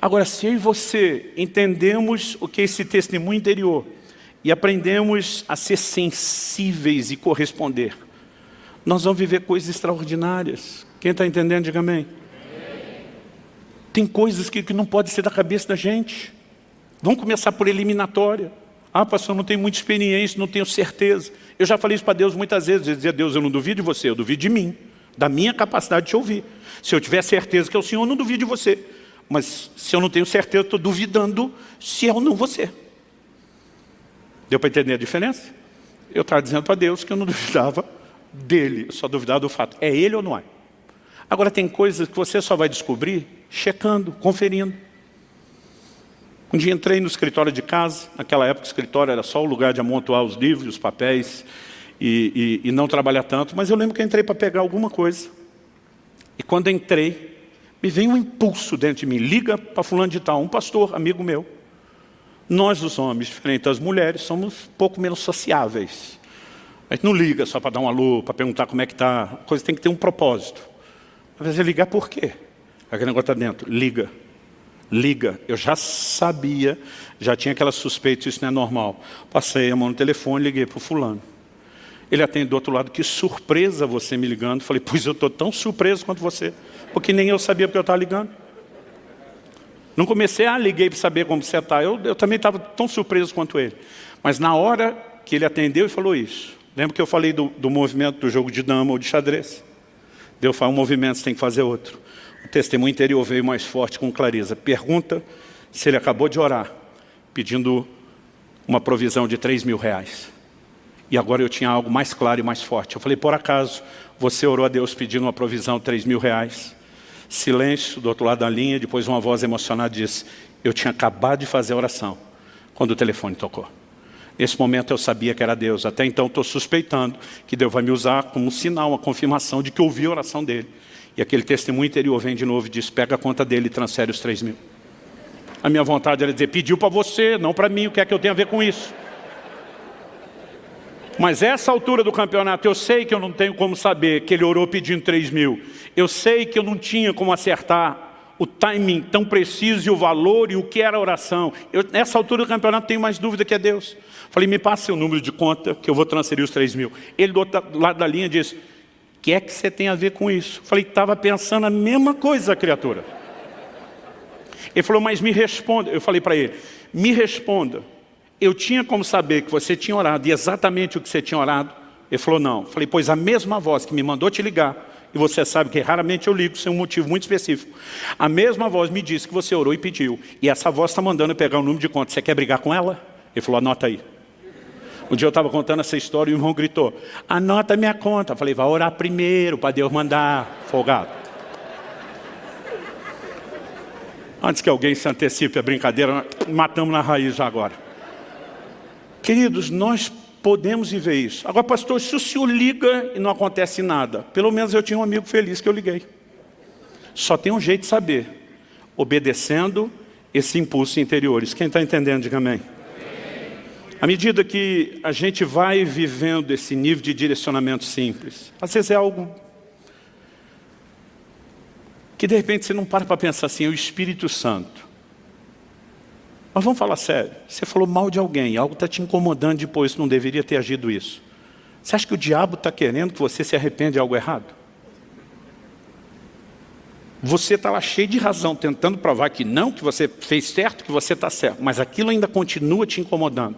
Agora, se eu e você entendemos o que é esse testemunho interior e aprendemos a ser sensíveis e corresponder, nós vamos viver coisas extraordinárias. Quem está entendendo, diga amém. Tem coisas que não podem ser da cabeça da gente. Vamos começar por eliminatória. Ah, pastor, não tenho muita experiência, não tenho certeza. Eu já falei isso para Deus muitas vezes. Eu dizia: Deus, eu não duvido de você, eu duvido de mim, da minha capacidade de te ouvir. Se eu tiver certeza que é o Senhor, eu não duvido de você. Mas se eu não tenho certeza, eu estou duvidando se é ou não você. Deu para entender a diferença? Eu estava dizendo para Deus que eu não duvidava dele, eu só duvidava do fato: é ele ou não é? Agora tem coisas que você só vai descobrir checando, conferindo. Um dia entrei no escritório de casa. Naquela época o escritório era só o lugar de amontoar os livros, os papéis e não trabalhar tanto. Mas eu lembro que eu entrei para pegar alguma coisa. E quando entrei, me veio um impulso dentro de mim: liga para fulano de tal, um pastor, amigo meu. Nós, os homens, diferente das mulheres, somos um pouco menos sociáveis. A gente não liga só para dar um alô, para perguntar como é que está. A coisa tem que ter um propósito. Às vezes ligar por quê? Aquele negócio está dentro. Liga. Liga. Eu já sabia, já tinha aquela suspeita, isso não é normal. Passei a mão no telefone, liguei para o fulano. Ele atende do outro lado: que surpresa você me ligando. Falei: pois eu estou tão surpreso quanto você, porque nem eu sabia porque eu estava ligando. Não comecei: liguei para saber como você está. Eu também estava tão surpreso quanto ele. Mas na hora que ele atendeu e falou isso, lembra que eu falei do movimento do jogo de dama ou de xadrez? Deus faz um movimento, você tem que fazer outro. O testemunho interior veio mais forte com clareza. Pergunta se ele acabou de orar, pedindo uma provisão de 3 mil reais. E agora eu tinha algo mais claro e mais forte. Eu falei: por acaso você orou a Deus pedindo uma provisão de 3 mil reais? Silêncio do outro lado da linha. Depois uma voz emocionada disse: eu tinha acabado de fazer a oração quando o telefone tocou. Nesse momento eu sabia que era Deus. Até então estou suspeitando que Deus vai me usar como um sinal, uma confirmação de que ouvi a oração dele. E aquele testemunho interior vem de novo e diz: pega a conta dele e transfere os 3 mil. A minha vontade era dizer: pediu para você, não para mim, o que é que eu tenho a ver com isso? Mas essa altura do campeonato, eu sei que eu não tenho como saber que ele orou pedindo 3.000. Eu sei que eu não tinha como acertar o timing tão preciso e o valor e o que era a oração. Nessa altura do campeonato, tenho mais dúvida que é Deus. Falei, me passa seu número de conta que eu vou transferir os 3.000. Ele do outro lado da linha disse, o que é que você tem a ver com isso? Falei, estava pensando a mesma coisa, criatura. Ele falou, mas me responda. Eu falei para ele, me responda. Eu tinha como saber que você tinha orado e exatamente o que você tinha orado? Ele falou, não. Falei, pois a mesma voz que me mandou te ligar, e você sabe que raramente eu ligo sem um motivo muito específico. A mesma voz me disse que você orou e pediu. E essa voz está mandando eu pegar o número de conta. Você quer brigar com ela? Ele falou, anota aí. Um dia eu estava contando essa história e o irmão gritou, anota minha conta. Eu falei, vai orar primeiro para Deus mandar, folgado. Antes que alguém se antecipe a brincadeira, matamos na raiz já agora. Queridos, nós podemos viver isso. Agora, pastor, se o senhor liga e não acontece nada, pelo menos eu tinha um amigo feliz que eu liguei. Só tem um jeito de saber, obedecendo esse impulso interiores. Quem está entendendo, diga amém. À medida que a gente vai vivendo esse nível de direcionamento simples, às vezes é algo que de repente você não para pensar assim, é o Espírito Santo. Mas vamos falar sério, você falou mal de alguém, algo está te incomodando depois, não deveria ter agido isso. Você acha que o diabo está querendo que você se arrependa de algo errado? Você está lá cheio de razão, tentando provar que não, que você fez certo, que você está certo, mas aquilo ainda continua te incomodando.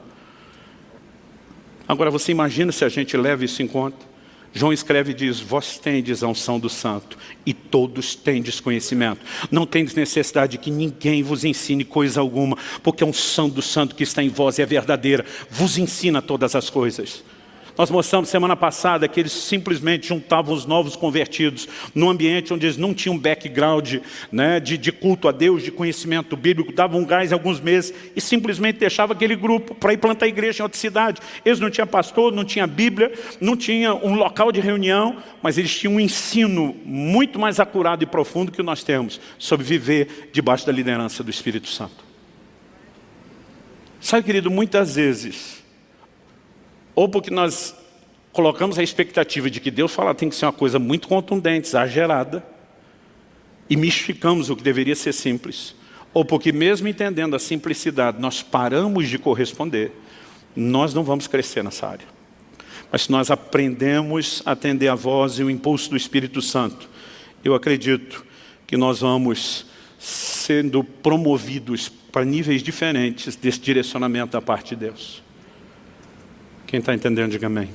Agora você imagina se a gente leva isso em conta. João escreve e diz, vós tendes a unção do santo e todos tendes conhecimento. Não tendes necessidade de que ninguém vos ensine coisa alguma, porque a unção do santo que está em vós é verdadeira, vos ensina todas as coisas. Nós mostramos semana passada que eles simplesmente juntavam os novos convertidos num ambiente onde eles não tinham background, né, de culto a Deus, de conhecimento bíblico, davam um gás alguns meses e simplesmente deixavam aquele grupo para ir plantar igreja em outra cidade. Eles não tinham pastor, não tinham Bíblia, não tinham um local de reunião, mas eles tinham um ensino muito mais acurado e profundo que nós temos sobre viver debaixo da liderança do Espírito Santo. Sabe, querido, muitas vezes, ou porque nós colocamos a expectativa de que Deus fala tem que ser uma coisa muito contundente, exagerada, e mistificamos o que deveria ser simples, ou porque mesmo entendendo a simplicidade, nós paramos de corresponder, nós não vamos crescer nessa área. Mas se nós aprendemos a atender a voz e o impulso do Espírito Santo, eu acredito que nós vamos sendo promovidos para níveis diferentes desse direcionamento da parte de Deus. Quem está entendendo, diga amém.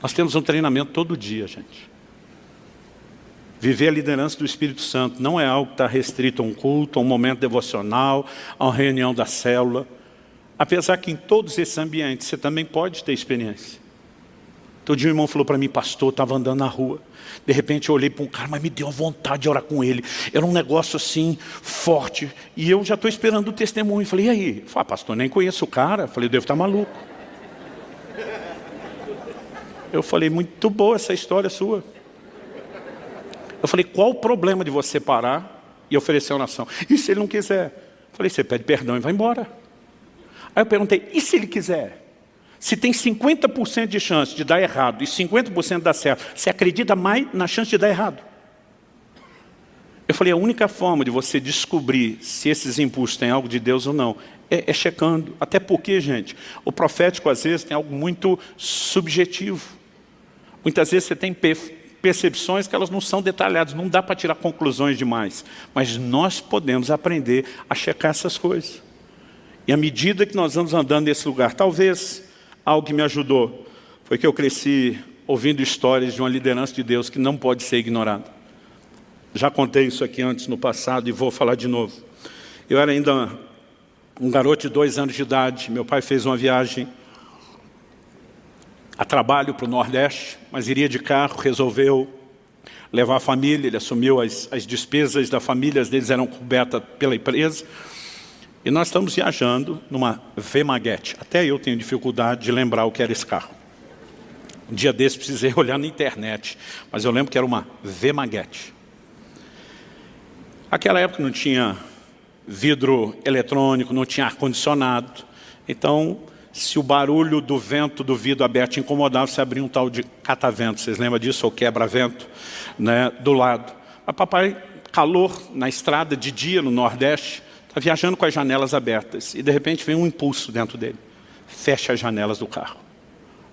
Nós temos um treinamento todo dia, gente. Viver a liderança do Espírito Santo não é algo que está restrito a um culto, a um momento devocional, a uma reunião da célula. Apesar que em todos esses ambientes você também pode ter experiência. Todo dia um irmão falou para mim, pastor, eu estava andando na rua. De repente eu olhei para um cara, mas me deu vontade de orar com ele. Era um negócio assim, forte. E eu já estou esperando o testemunho. Falei, e aí? Eu falei, pastor, nem conheço o cara. Falei, eu devo estar maluco. Eu falei, muito boa essa história sua. Eu falei, qual o problema de você parar e oferecer oração? E se ele não quiser? Eu falei, você pede perdão e vai embora. Aí eu perguntei, e se ele quiser? Se tem 50% de chance de dar errado e 50% dar certo, você acredita mais na chance de dar errado? Eu falei, a única forma de você descobrir se esses impulsos têm algo de Deus ou não, é checando. Até porque, gente, o profético às vezes tem algo muito subjetivo. Muitas vezes você tem percepções que elas não são detalhadas, não dá para tirar conclusões demais. Mas nós podemos aprender a checar essas coisas. E à medida que nós vamos andando nesse lugar, talvez algo que me ajudou foi que eu cresci ouvindo histórias de uma liderança de Deus que não pode ser ignorada. Já contei isso aqui antes no passado e vou falar de novo. Eu era ainda um garoto de 2 anos de idade, meu pai fez uma viagem a trabalho para o Nordeste, mas iria de carro, resolveu levar a família, ele assumiu as despesas da família, as deles eram cobertas pela empresa, e nós estamos viajando numa V-Maguete. Até eu tenho dificuldade de lembrar o que era esse carro. Um dia desse precisei olhar na internet, mas eu lembro que era uma V-Maguete. Naquela época não tinha vidro eletrônico, não tinha ar-condicionado, então Se o barulho do vento do vidro aberto incomodava, você abria um tal de catavento. Vocês lembram disso? Ou quebra-vento, né, do lado. Mas papai, calor na estrada de dia no Nordeste, está viajando com as janelas abertas. E de repente vem um impulso dentro dele. Fecha as janelas do carro.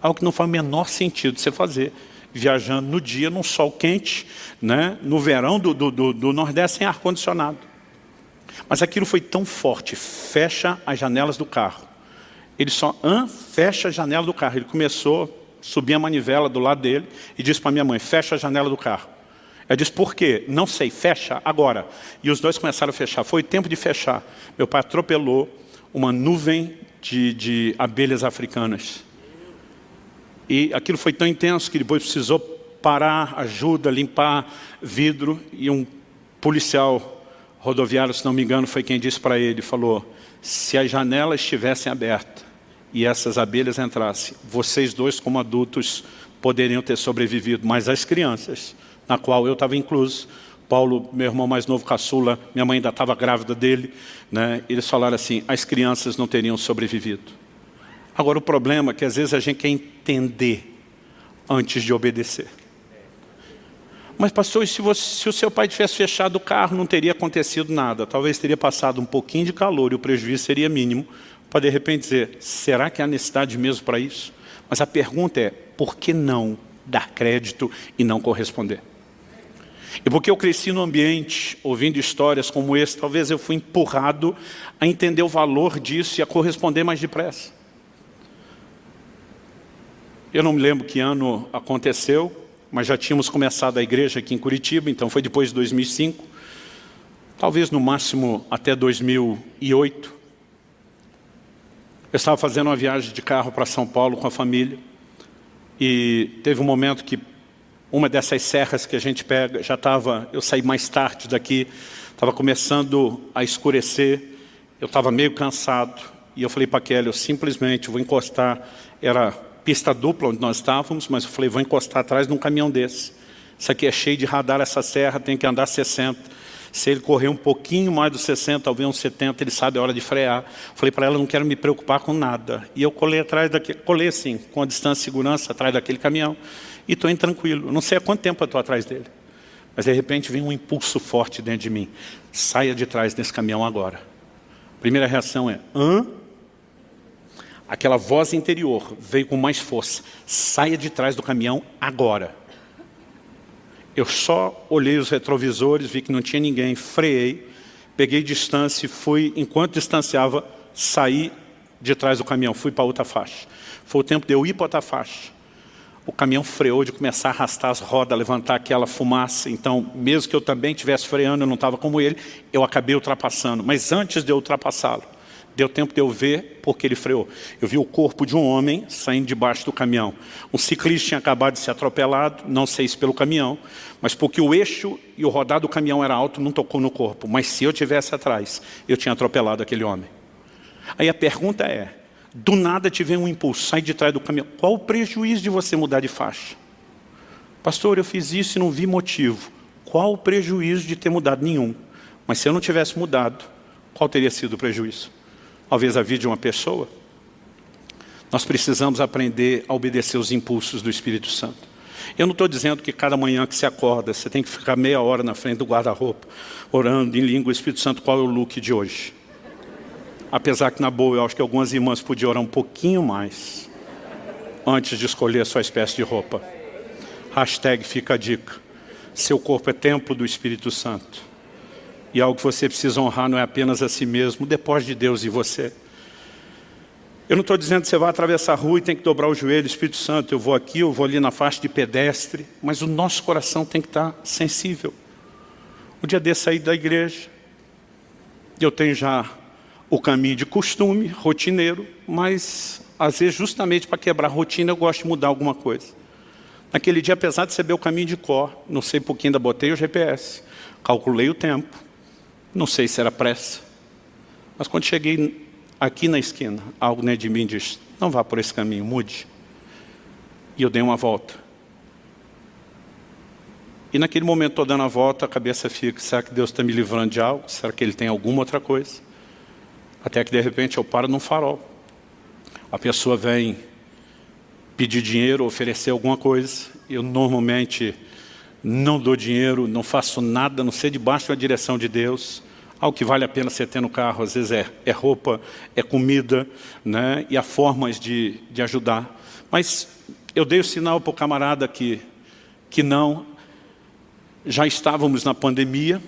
Algo que não faz o menor sentido você fazer. Viajando no dia, num sol quente, né, no verão do Nordeste, sem ar-condicionado. Mas aquilo foi tão forte. Fecha as janelas do carro. Ele só fecha a janela do carro. Ele começou a subir a manivela do lado dele e disse para minha mãe, fecha a janela do carro. Ela disse, por quê? Não sei, fecha agora. E os dois começaram a fechar. Foi tempo de fechar. Meu pai atropelou uma nuvem de abelhas africanas. E aquilo foi tão intenso que depois precisou parar, ajuda, limpar vidro. E um policial rodoviário, se não me engano, foi quem disse para ele, falou, se as janelas estivessem abertas e essas abelhas entrassem, vocês dois como adultos poderiam ter sobrevivido, mas as crianças, na qual eu estava incluso, Paulo, meu irmão mais novo, caçula, minha mãe ainda estava grávida dele, né? Eles falaram assim, as crianças não teriam sobrevivido. Agora o problema é que às vezes a gente quer entender antes de obedecer. Mas pastor, se o seu pai tivesse fechado o carro, não teria acontecido nada. Talvez teria passado um pouquinho de calor e o prejuízo seria mínimo, para de repente dizer, será que há necessidade mesmo para isso? Mas a pergunta é, por que não dar crédito e não corresponder? E porque eu cresci num ambiente, ouvindo histórias como esse, talvez eu fui empurrado a entender o valor disso e a corresponder mais depressa. Eu não me lembro que ano aconteceu, mas já tínhamos começado a igreja aqui em Curitiba, então foi depois de 2005, talvez no máximo até 2008. Eu estava fazendo uma viagem de carro para São Paulo com a família, e teve um momento que uma dessas serras que a gente pega, eu saí mais tarde daqui, estava começando a escurecer, eu estava meio cansado, e eu falei para a Kelly, eu simplesmente vou encostar, era pista dupla onde nós estávamos, mas eu falei, vou encostar atrás de um caminhão desse. Isso aqui é cheio de radar, essa serra, tem que andar 60. Se ele correr um pouquinho mais dos 60, talvez uns 70, ele sabe a hora de frear. Falei para ela, não quero me preocupar com nada. E eu colei assim, com a distância de segurança, atrás daquele caminhão. E estou tranquilo. Eu não sei há quanto tempo eu estou atrás dele. Mas de repente vem um impulso forte dentro de mim. Saia de trás desse caminhão agora. A primeira reação é, hã? Aquela voz interior veio com mais força. Saia de trás do caminhão agora. Eu só olhei os retrovisores, vi que não tinha ninguém, freiei, peguei distância e fui, enquanto distanciava, saí de trás do caminhão, fui para outra faixa. Foi o tempo de eu ir para outra faixa. O caminhão freou de começar a arrastar as rodas, levantar aquela fumaça. Então, mesmo que eu também estivesse freando, eu não estava como ele, eu acabei ultrapassando. Mas antes de eu ultrapassá-lo, deu tempo de eu ver porque ele freou. Eu vi o corpo de um homem saindo debaixo do caminhão. Um ciclista tinha acabado de ser atropelado, não sei se pelo caminhão, mas porque o eixo e o rodar do caminhão era alto, não tocou no corpo. Mas se eu tivesse atrás, eu tinha atropelado aquele homem. Aí a pergunta é, do nada tive um impulso, sai de trás do caminhão. Qual o prejuízo de você mudar de faixa? Pastor, eu fiz isso e não vi motivo. Qual o prejuízo de ter mudado? Nenhum. Mas se eu não tivesse mudado, qual teria sido o prejuízo? Talvez a vida de uma pessoa. Nós precisamos aprender a obedecer os impulsos do Espírito Santo. Eu não estou dizendo que cada manhã que você acorda, você tem que ficar meia hora na frente do guarda-roupa, orando em língua, Espírito Santo, qual é o look de hoje? Apesar que na boa, eu acho que algumas irmãs podiam orar um pouquinho mais, antes de escolher a sua espécie de roupa. Hashtag fica a dica. Seu corpo é templo do Espírito Santo. E algo que você precisa honrar não é apenas a si mesmo, depois de Deus e você. Eu não estou dizendo que você vai atravessar a rua e tem que dobrar o joelho, Espírito Santo, eu vou aqui, eu vou ali na faixa de pedestre, mas o nosso coração tem que estar sensível. O dia desse saí da igreja, eu tenho já o caminho de costume, rotineiro, mas às vezes justamente para quebrar a rotina eu gosto de mudar alguma coisa. Naquele dia, apesar de saber o caminho de cor, não sei por que ainda botei o GPS, calculei o tempo, não sei se era pressa, mas quando cheguei aqui na esquina, algo dentro de mim disse, não vá por esse caminho, mude. E eu dei uma volta. E naquele momento, estou dando a volta, a cabeça fica, será que Deus está me livrando de algo? Será que Ele tem alguma outra coisa? Até que de repente eu paro num farol. A pessoa vem pedir dinheiro, oferecer alguma coisa. Eu normalmente não dou dinheiro, não faço nada, a não ser debaixo da direção de Deus. Algo que vale a pena você ter no carro, às vezes é roupa, é comida, né? E há formas de ajudar. Mas eu dei o sinal para o camarada que não. Já estávamos na pandemia.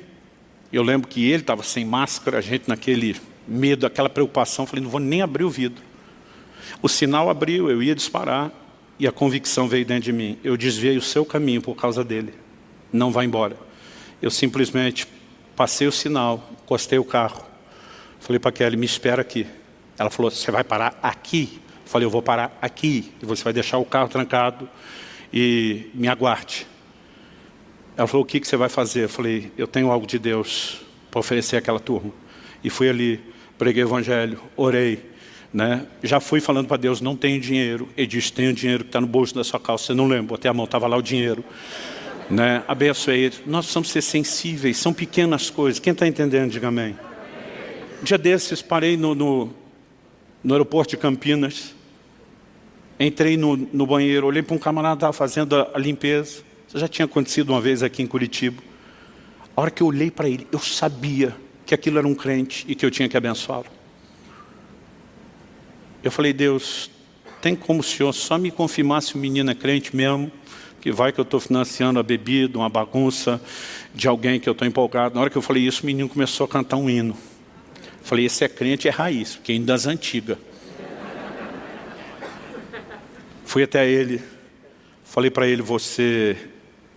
Eu lembro que ele estava sem máscara, a gente naquele medo, aquela preocupação. Falei, não vou nem abrir o vidro. O sinal abriu, eu ia disparar. E a convicção veio dentro de mim. Eu desviei o seu caminho por causa dele. Não vai embora. Eu simplesmente passei o sinal, encostei o carro. Falei para a Kelly, me espera aqui. Ela falou, você vai parar aqui? Eu falei, eu vou parar aqui. E você vai deixar o carro trancado e me aguarde. Ela falou, o que você vai fazer? Eu falei, eu tenho algo de Deus para oferecer àquela turma. E fui ali, preguei o evangelho, orei. Né? Já fui falando para Deus, não tenho dinheiro. Ele disse, tenho dinheiro que está no bolso da sua calça. Você não lembra, botei a mão, estava lá o dinheiro. Né? Abençoei ele. Nós precisamos ser sensíveis, são pequenas coisas. Quem está entendendo, diga amém. Um dia desses, parei no aeroporto de Campinas. Entrei no banheiro, olhei para um camarada que estava fazendo a limpeza. Isso já tinha acontecido uma vez aqui em Curitiba. A hora que eu olhei para ele, eu sabia que aquilo era um crente e que eu tinha que abençoá-lo. Eu falei, Deus, tem como o Senhor só me confirmar se o menino é crente mesmo? Que vai que eu estou financiando a bebida, uma bagunça de alguém que eu estou empolgado. Na hora que eu falei isso, o menino começou a cantar um hino. Eu falei, esse é crente, é raiz, porque é hino das antigas. Fui até ele, falei para ele, você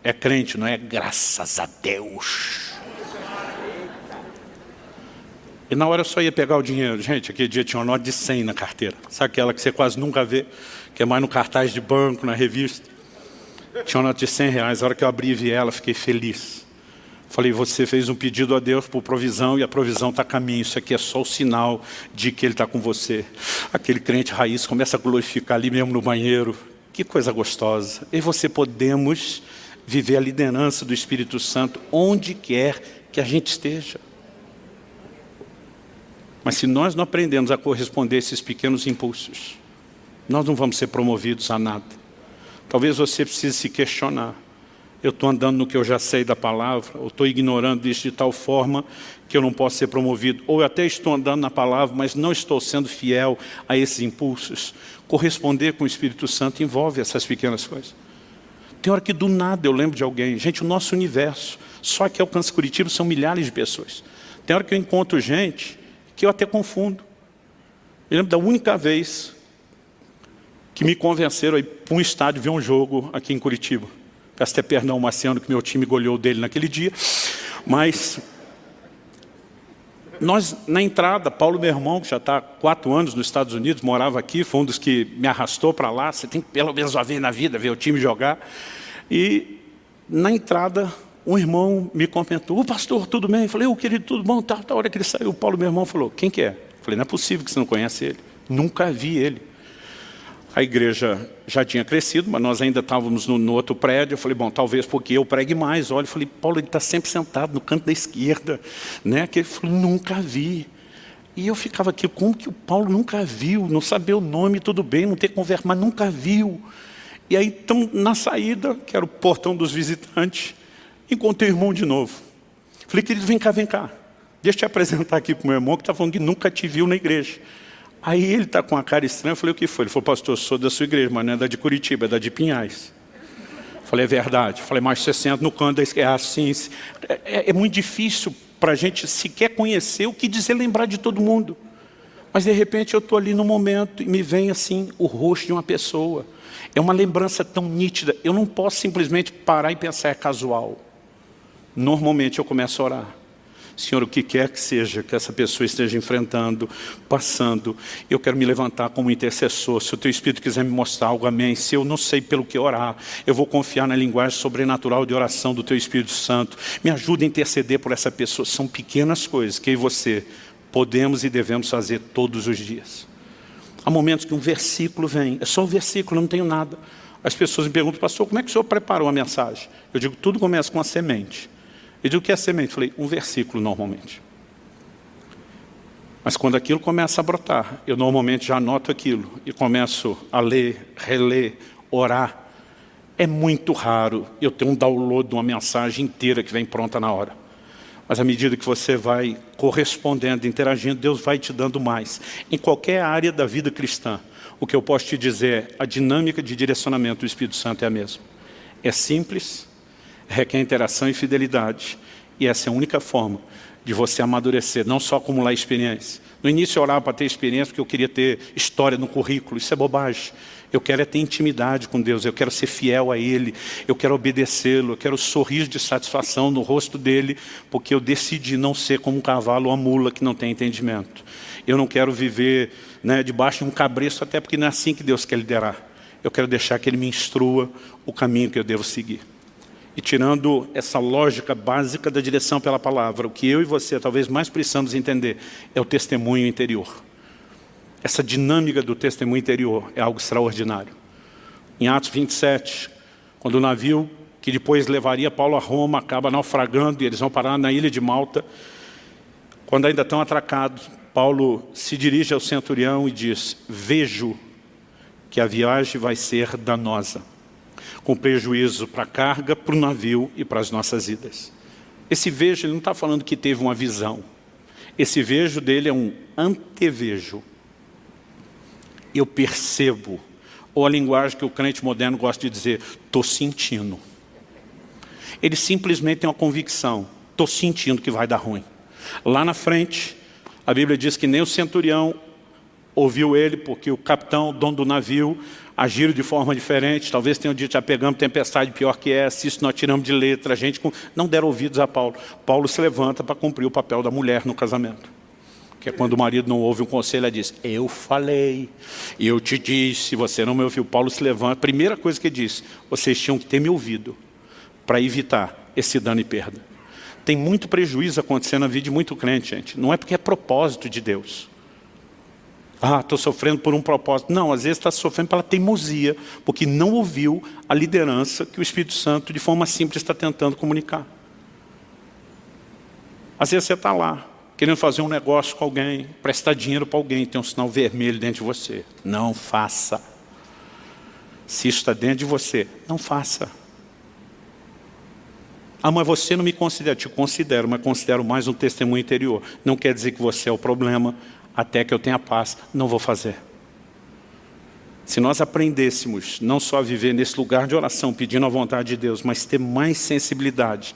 é crente, não é? Graças a Deus. E na hora eu só ia pegar o dinheiro. Gente, aquele dia tinha uma nota de 100 na carteira. Sabe aquela que você quase nunca vê, que é mais no cartaz de banco, na revista? Tinha uma nota de R$100. A hora que eu abri e vi ela, fiquei feliz. Falei, você fez um pedido a Deus por provisão e a provisão está a caminho. Isso aqui é só o sinal de que Ele está com você. Aquele crente raiz começa a glorificar ali mesmo no banheiro. Que coisa gostosa. E você podemos viver a liderança do Espírito Santo onde quer que a gente esteja. Mas se nós não aprendemos a corresponder a esses pequenos impulsos, nós não vamos ser promovidos a nada. Talvez você precise se questionar. Eu estou andando no que eu já sei da palavra, ou estou ignorando isso de tal forma que eu não posso ser promovido. Ou eu até estou andando na palavra, mas não estou sendo fiel a esses impulsos. Corresponder com o Espírito Santo envolve essas pequenas coisas. Tem hora que do nada eu lembro de alguém. Gente, o nosso universo, só que Alcance Curitiba são milhares de pessoas. Tem hora que eu encontro gente que eu até confundo. Eu lembro da única vez que me convenceram a ir para um estádio ver um jogo aqui em Curitiba. Peço até perdão, Marciano, que meu time goleou dele naquele dia. Mas nós, na entrada, Paulo, meu irmão, que já está há 4 anos nos Estados Unidos, morava aqui, foi um dos que me arrastou para lá. Você tem que pelo menos uma vez na vida ver o time jogar. E na entrada, um irmão me comentou, pastor, tudo bem? Eu falei, querido, tudo bom? Tá. A hora que ele saiu, o Paulo, meu irmão, falou, quem que é? Eu falei, não é possível que você não conhece ele. Nunca vi ele. A igreja já tinha crescido, mas nós ainda estávamos no outro prédio. Eu falei, bom, talvez porque eu pregue mais. Olha, eu falei, Paulo, ele está sempre sentado no canto da esquerda. Né? Que ele falou, nunca vi. E eu ficava aqui, como que o Paulo nunca viu? Não saber o nome, tudo bem, não ter conversa, mas nunca viu. E aí, então, na saída, que era o portão dos visitantes, encontrei o irmão de novo. Falei, querido, vem cá. Deixa eu te apresentar aqui para o meu irmão, que está falando que nunca te viu na igreja. Aí ele está com a cara estranha, eu falei, o que foi? Ele falou, pastor, eu sou da sua igreja, mas não é da de Curitiba, é da de Pinhais. Eu falei, é verdade. Eu falei, mas você senta no canto da esquerda. Assim, é muito difícil para a gente sequer conhecer o que dizer, lembrar de todo mundo. Mas de repente eu estou ali no momento e me vem assim o rosto de uma pessoa. É uma lembrança tão nítida, eu não posso simplesmente parar e pensar, é casual. Normalmente eu começo a orar. Senhor, o que quer que seja que essa pessoa esteja enfrentando, passando, eu quero me levantar como intercessor. Se o teu Espírito quiser me mostrar algo, amém. Se eu não sei pelo que orar, eu vou confiar na linguagem sobrenatural de oração do teu Espírito Santo. Me ajuda a interceder por essa pessoa. São pequenas coisas que eu e você podemos e devemos fazer todos os dias. Há momentos que um versículo vem, é só um versículo, não tenho nada. As pessoas me perguntam, pastor, como é que o senhor preparou a mensagem? Eu digo, tudo começa com a semente. Eu digo, o que é semente? Eu falei, um versículo normalmente. Mas quando aquilo começa a brotar, eu normalmente já anoto aquilo e começo a ler, reler, orar. É muito raro eu ter um download de uma mensagem inteira que vem pronta na hora. Mas à medida que você vai correspondendo, interagindo, Deus vai te dando mais. Em qualquer área da vida cristã, o que eu posso te dizer é, a dinâmica de direcionamento do Espírito Santo é a mesma. É simples, requer interação e fidelidade. E essa é a única forma de você amadurecer, não só acumular experiência. No início eu orava para ter experiência porque eu queria ter história no currículo. Isso é bobagem. Eu quero é ter intimidade com Deus, eu quero ser fiel a Ele, eu quero obedecê-lo, eu quero o sorriso de satisfação no rosto dEle, porque eu decidi não ser como um cavalo ou uma mula que não tem entendimento. Eu não quero viver debaixo de um cabresto, até porque não é assim que Deus quer liderar. Eu quero deixar que Ele me instrua o caminho que eu devo seguir. E tirando essa lógica básica da direção pela palavra, o que eu e você talvez mais precisamos entender é o testemunho interior. Essa dinâmica do testemunho interior é algo extraordinário. Em Atos 27, quando o navio que depois levaria Paulo a Roma acaba naufragando e eles vão parar na ilha de Malta, quando ainda estão atracados, Paulo se dirige ao centurião e diz: vejo que a viagem vai ser danosa, com prejuízo para a carga, para o navio e para as nossas vidas. Esse vejo, ele não está falando que teve uma visão. Esse vejo dele é um antevejo. Eu percebo, ou a linguagem que o crente moderno gosta de dizer, estou sentindo. Ele simplesmente tem uma convicção, estou sentindo que vai dar ruim. Lá na frente, a Bíblia diz que nem o centurião ouviu ele, porque o capitão, o dono do navio, agiram de forma diferente. Talvez tenham dito, já pegamos tempestade pior que essa, isso nós tiramos de letra. A gente não deram ouvidos a Paulo. Paulo se levanta para cumprir o papel da mulher no casamento. Que é quando o marido não ouve um conselho, ela diz, eu falei, eu te disse, você não me ouviu. Paulo se levanta, a primeira coisa que ele diz, vocês tinham que ter me ouvido para evitar esse dano e perda. Tem muito prejuízo acontecendo na vida de muito crente, gente. Não é porque é propósito de Deus. Estou sofrendo por um propósito. Não, às vezes está sofrendo pela teimosia, porque não ouviu a liderança que o Espírito Santo, de forma simples, está tentando comunicar. Às vezes você está lá, querendo fazer um negócio com alguém, prestar dinheiro para alguém, tem um sinal vermelho dentro de você. Não faça. Se isso está dentro de você, não faça. Mas você não me considera. Te considero, mas considero mais um testemunho interior. Não quer dizer que você é o problema, até que eu tenha paz, não vou fazer. Se nós aprendêssemos não só a viver nesse lugar de oração, pedindo a vontade de Deus, mas ter mais sensibilidade,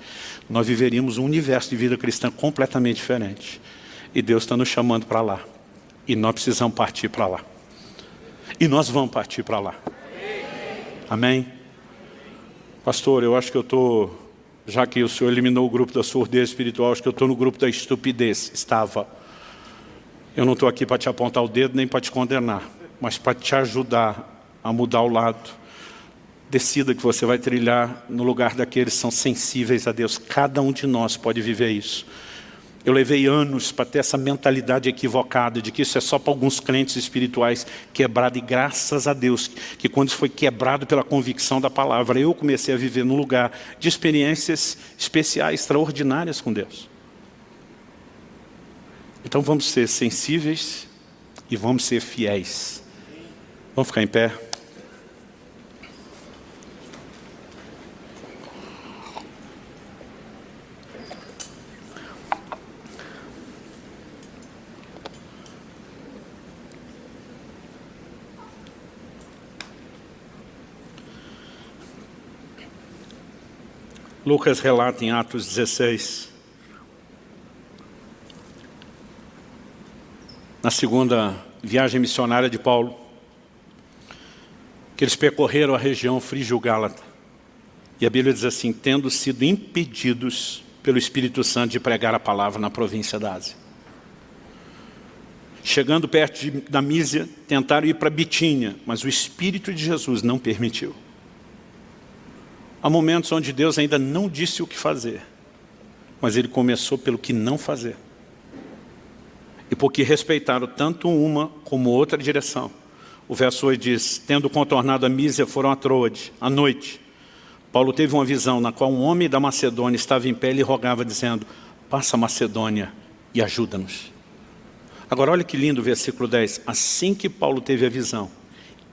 nós viveríamos um universo de vida cristã completamente diferente. E Deus está nos chamando para lá. E nós precisamos partir para lá. E nós vamos partir para lá. Amém? Pastor, eu acho que eu estou, já que o Senhor eliminou o grupo da surdez espiritual, acho que eu estou no grupo da estupidez. Estava. Eu não estou aqui para te apontar o dedo, nem para te condenar, mas para te ajudar a mudar o lado. Decida que você vai trilhar no lugar daqueles que são sensíveis a Deus. Cada um de nós pode viver isso. Eu levei anos para ter essa mentalidade equivocada de que isso é só para alguns crentes espirituais quebrado. E graças a Deus, que quando isso foi quebrado pela convicção da palavra, eu comecei a viver num lugar de experiências especiais, extraordinárias com Deus. Então vamos ser sensíveis e vamos ser fiéis. Vamos ficar em pé? Lucas relata em Atos 16, na segunda viagem missionária de Paulo, que eles percorreram a região Frígio-Gálata. E a Bíblia diz assim, tendo sido impedidos pelo Espírito Santo de pregar a palavra na província da Ásia. Chegando perto da Mísia, tentaram ir para Bitínia, mas o Espírito de Jesus não permitiu. Há momentos onde Deus ainda não disse o que fazer, mas Ele começou pelo que não fazer. E porque respeitaram tanto uma como outra direção. O verso 8 diz, tendo contornado a Mísia, foram a Troade, à noite. Paulo teve uma visão na qual um homem da Macedônia estava em pé e lhe rogava, dizendo, passa a Macedônia e ajuda-nos. Agora olha que lindo o versículo 10. Assim que Paulo teve a visão,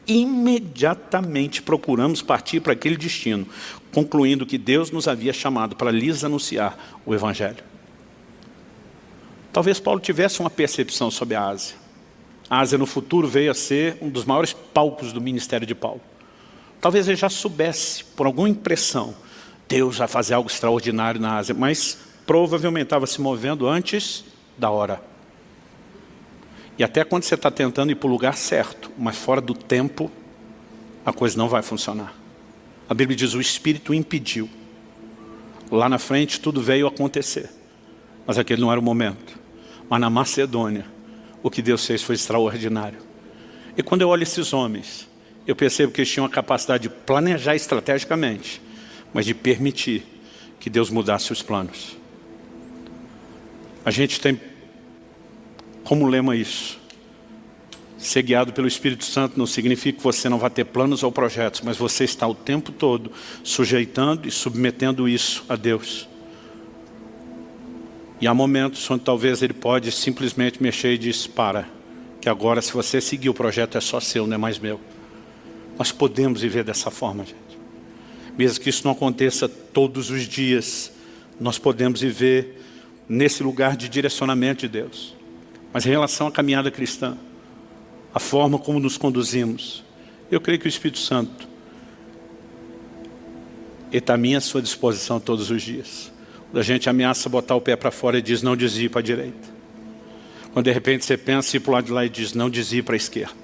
imediatamente procuramos partir para aquele destino, concluindo que Deus nos havia chamado para lhes anunciar o Evangelho. Talvez Paulo tivesse uma percepção sobre a Ásia. A Ásia no futuro veio a ser um dos maiores palcos do ministério de Paulo. Talvez ele já soubesse, por alguma impressão, Deus vai fazer algo extraordinário na Ásia, mas provavelmente estava se movendo antes da hora. E até quando você está tentando ir para o lugar certo, mas fora do tempo, a coisa não vai funcionar. A Bíblia diz, o Espírito impediu. Lá na frente tudo veio acontecer, mas aquele não era o momento. Mas na Macedônia, o que Deus fez foi extraordinário. E quando eu olho esses homens, eu percebo que eles tinham a capacidade de planejar estrategicamente, mas de permitir que Deus mudasse os planos. A gente tem como lema isso. Ser guiado pelo Espírito Santo não significa que você não vai ter planos ou projetos, mas você está o tempo todo sujeitando e submetendo isso a Deus. E há momentos onde talvez Ele pode simplesmente mexer e dizer, para, que agora se você seguir o projeto é só seu, não é mais meu. Nós podemos viver dessa forma, gente. Mesmo que isso não aconteça todos os dias, nós podemos viver nesse lugar de direcionamento de Deus. Mas em relação à caminhada cristã, a forma como nos conduzimos, eu creio que o Espírito Santo está à minha sua disposição todos os dias. Quando a gente ameaça botar o pé para fora e diz, não desvie para a direita. Quando de repente você pensa em ir para o lado de lá e diz, não desvie para a esquerda.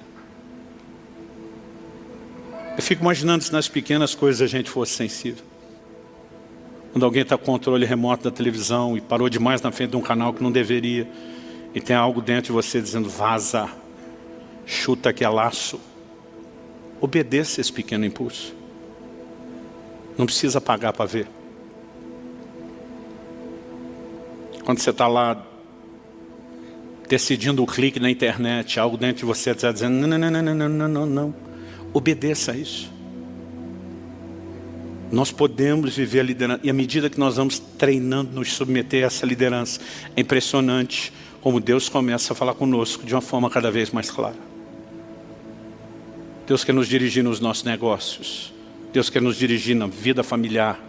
Eu fico imaginando se nas pequenas coisas a gente fosse sensível. Quando alguém está com o controle remoto da televisão e parou demais na frente de um canal que não deveria, e tem algo dentro de você dizendo, vaza, chuta que é laço. Obedeça esse pequeno impulso. Não precisa pagar para ver. Quando você está lá decidindo o clique na internet, algo dentro de você está dizendo, não. Obedeça a isso. Nós podemos viver a liderança. E à medida que nós vamos treinando, nos submeter a essa liderança, é impressionante como Deus começa a falar conosco de uma forma cada vez mais clara. Deus quer nos dirigir nos nossos negócios. Deus quer nos dirigir na vida familiar.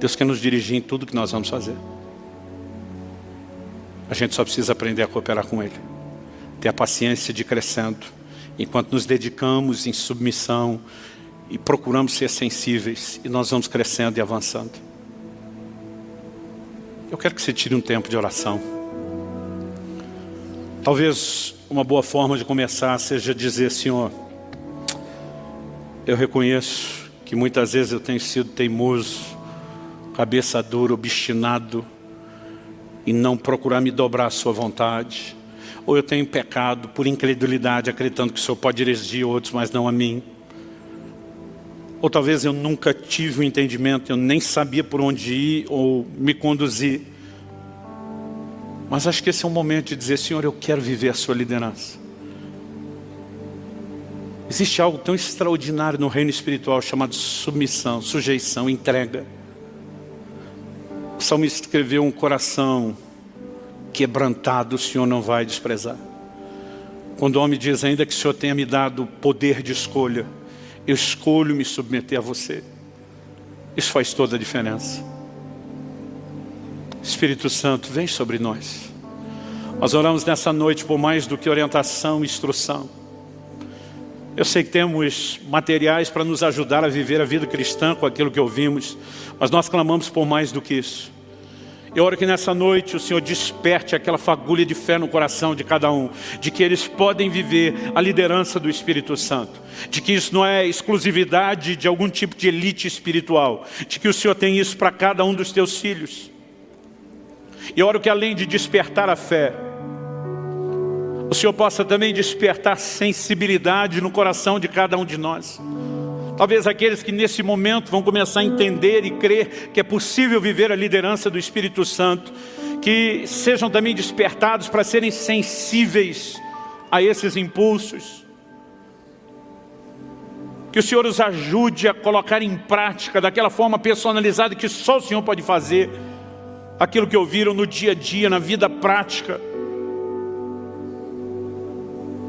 Deus quer nos dirigir em tudo que nós vamos fazer. A gente só precisa aprender a cooperar com Ele. Ter a paciência de ir crescendo. Enquanto nos dedicamos em submissão e procuramos ser sensíveis. E nós vamos crescendo e avançando. Eu quero que você tire um tempo de oração. Talvez uma boa forma de começar seja dizer, Senhor, eu reconheço que muitas vezes eu tenho sido teimoso, cabeça dura, obstinado, e não procurar me dobrar à sua vontade. Ou eu tenho pecado por incredulidade, acreditando que o Senhor pode dirigir outros, mas não a mim. Ou talvez eu nunca tive o entendimento, eu nem sabia por onde ir ou me conduzir. Mas acho que esse é um momento de dizer, Senhor, eu quero viver a sua liderança. Existe algo tão extraordinário no reino espiritual chamado submissão, sujeição, entrega. O salmista escreveu, um coração quebrantado o Senhor não vai desprezar. Quando o homem diz, ainda que o Senhor tenha me dado poder de escolha, eu escolho me submeter a você. Isso faz toda a diferença. Espírito Santo, vem sobre nós. Nós oramos nessa noite por mais do que orientação e instrução. Eu sei que temos materiais para nos ajudar a viver a vida cristã com aquilo que ouvimos, mas nós clamamos por mais do que isso. Eu oro que nessa noite o Senhor desperte aquela fagulha de fé no coração de cada um, de que eles podem viver a liderança do Espírito Santo, de que isso não é exclusividade de algum tipo de elite espiritual, de que o Senhor tem isso para cada um dos teus filhos. E oro que além de despertar a fé, o Senhor possa também despertar sensibilidade no coração de cada um de nós. Talvez aqueles que nesse momento vão começar a entender e crer que é possível viver a liderança do Espírito Santo, que sejam também despertados para serem sensíveis a esses impulsos. Que o Senhor os ajude a colocar em prática daquela forma personalizada que só o Senhor pode fazer, aquilo que ouviram no dia a dia, na vida prática.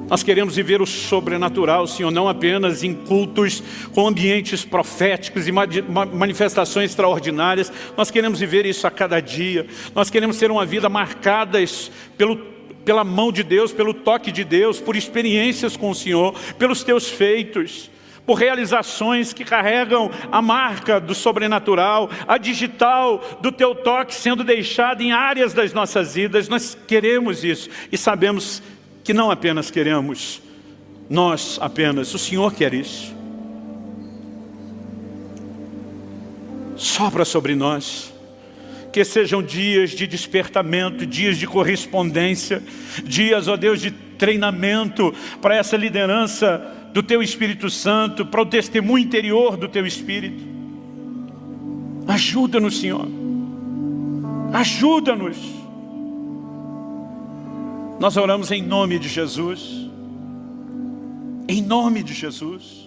Nós queremos viver o sobrenatural, Senhor, não apenas em cultos com ambientes proféticos e manifestações extraordinárias. Nós queremos viver isso a cada dia. Nós queremos ter uma vida marcada pela mão de Deus, pelo toque de Deus, por experiências com o Senhor, pelos teus feitos, por realizações que carregam a marca do sobrenatural, a digital do teu toque sendo deixada em áreas das nossas vidas. Nós queremos isso e sabemos que não apenas queremos, nós apenas, o Senhor quer isso. Sopra sobre nós, que sejam dias de despertamento, dias de correspondência, dias, ó Deus, de treinamento para essa liderança do Teu Espírito Santo, para o testemunho interior do Teu Espírito. Ajuda-nos, Senhor, ajuda-nos. Nós oramos em nome de Jesus, em nome de Jesus.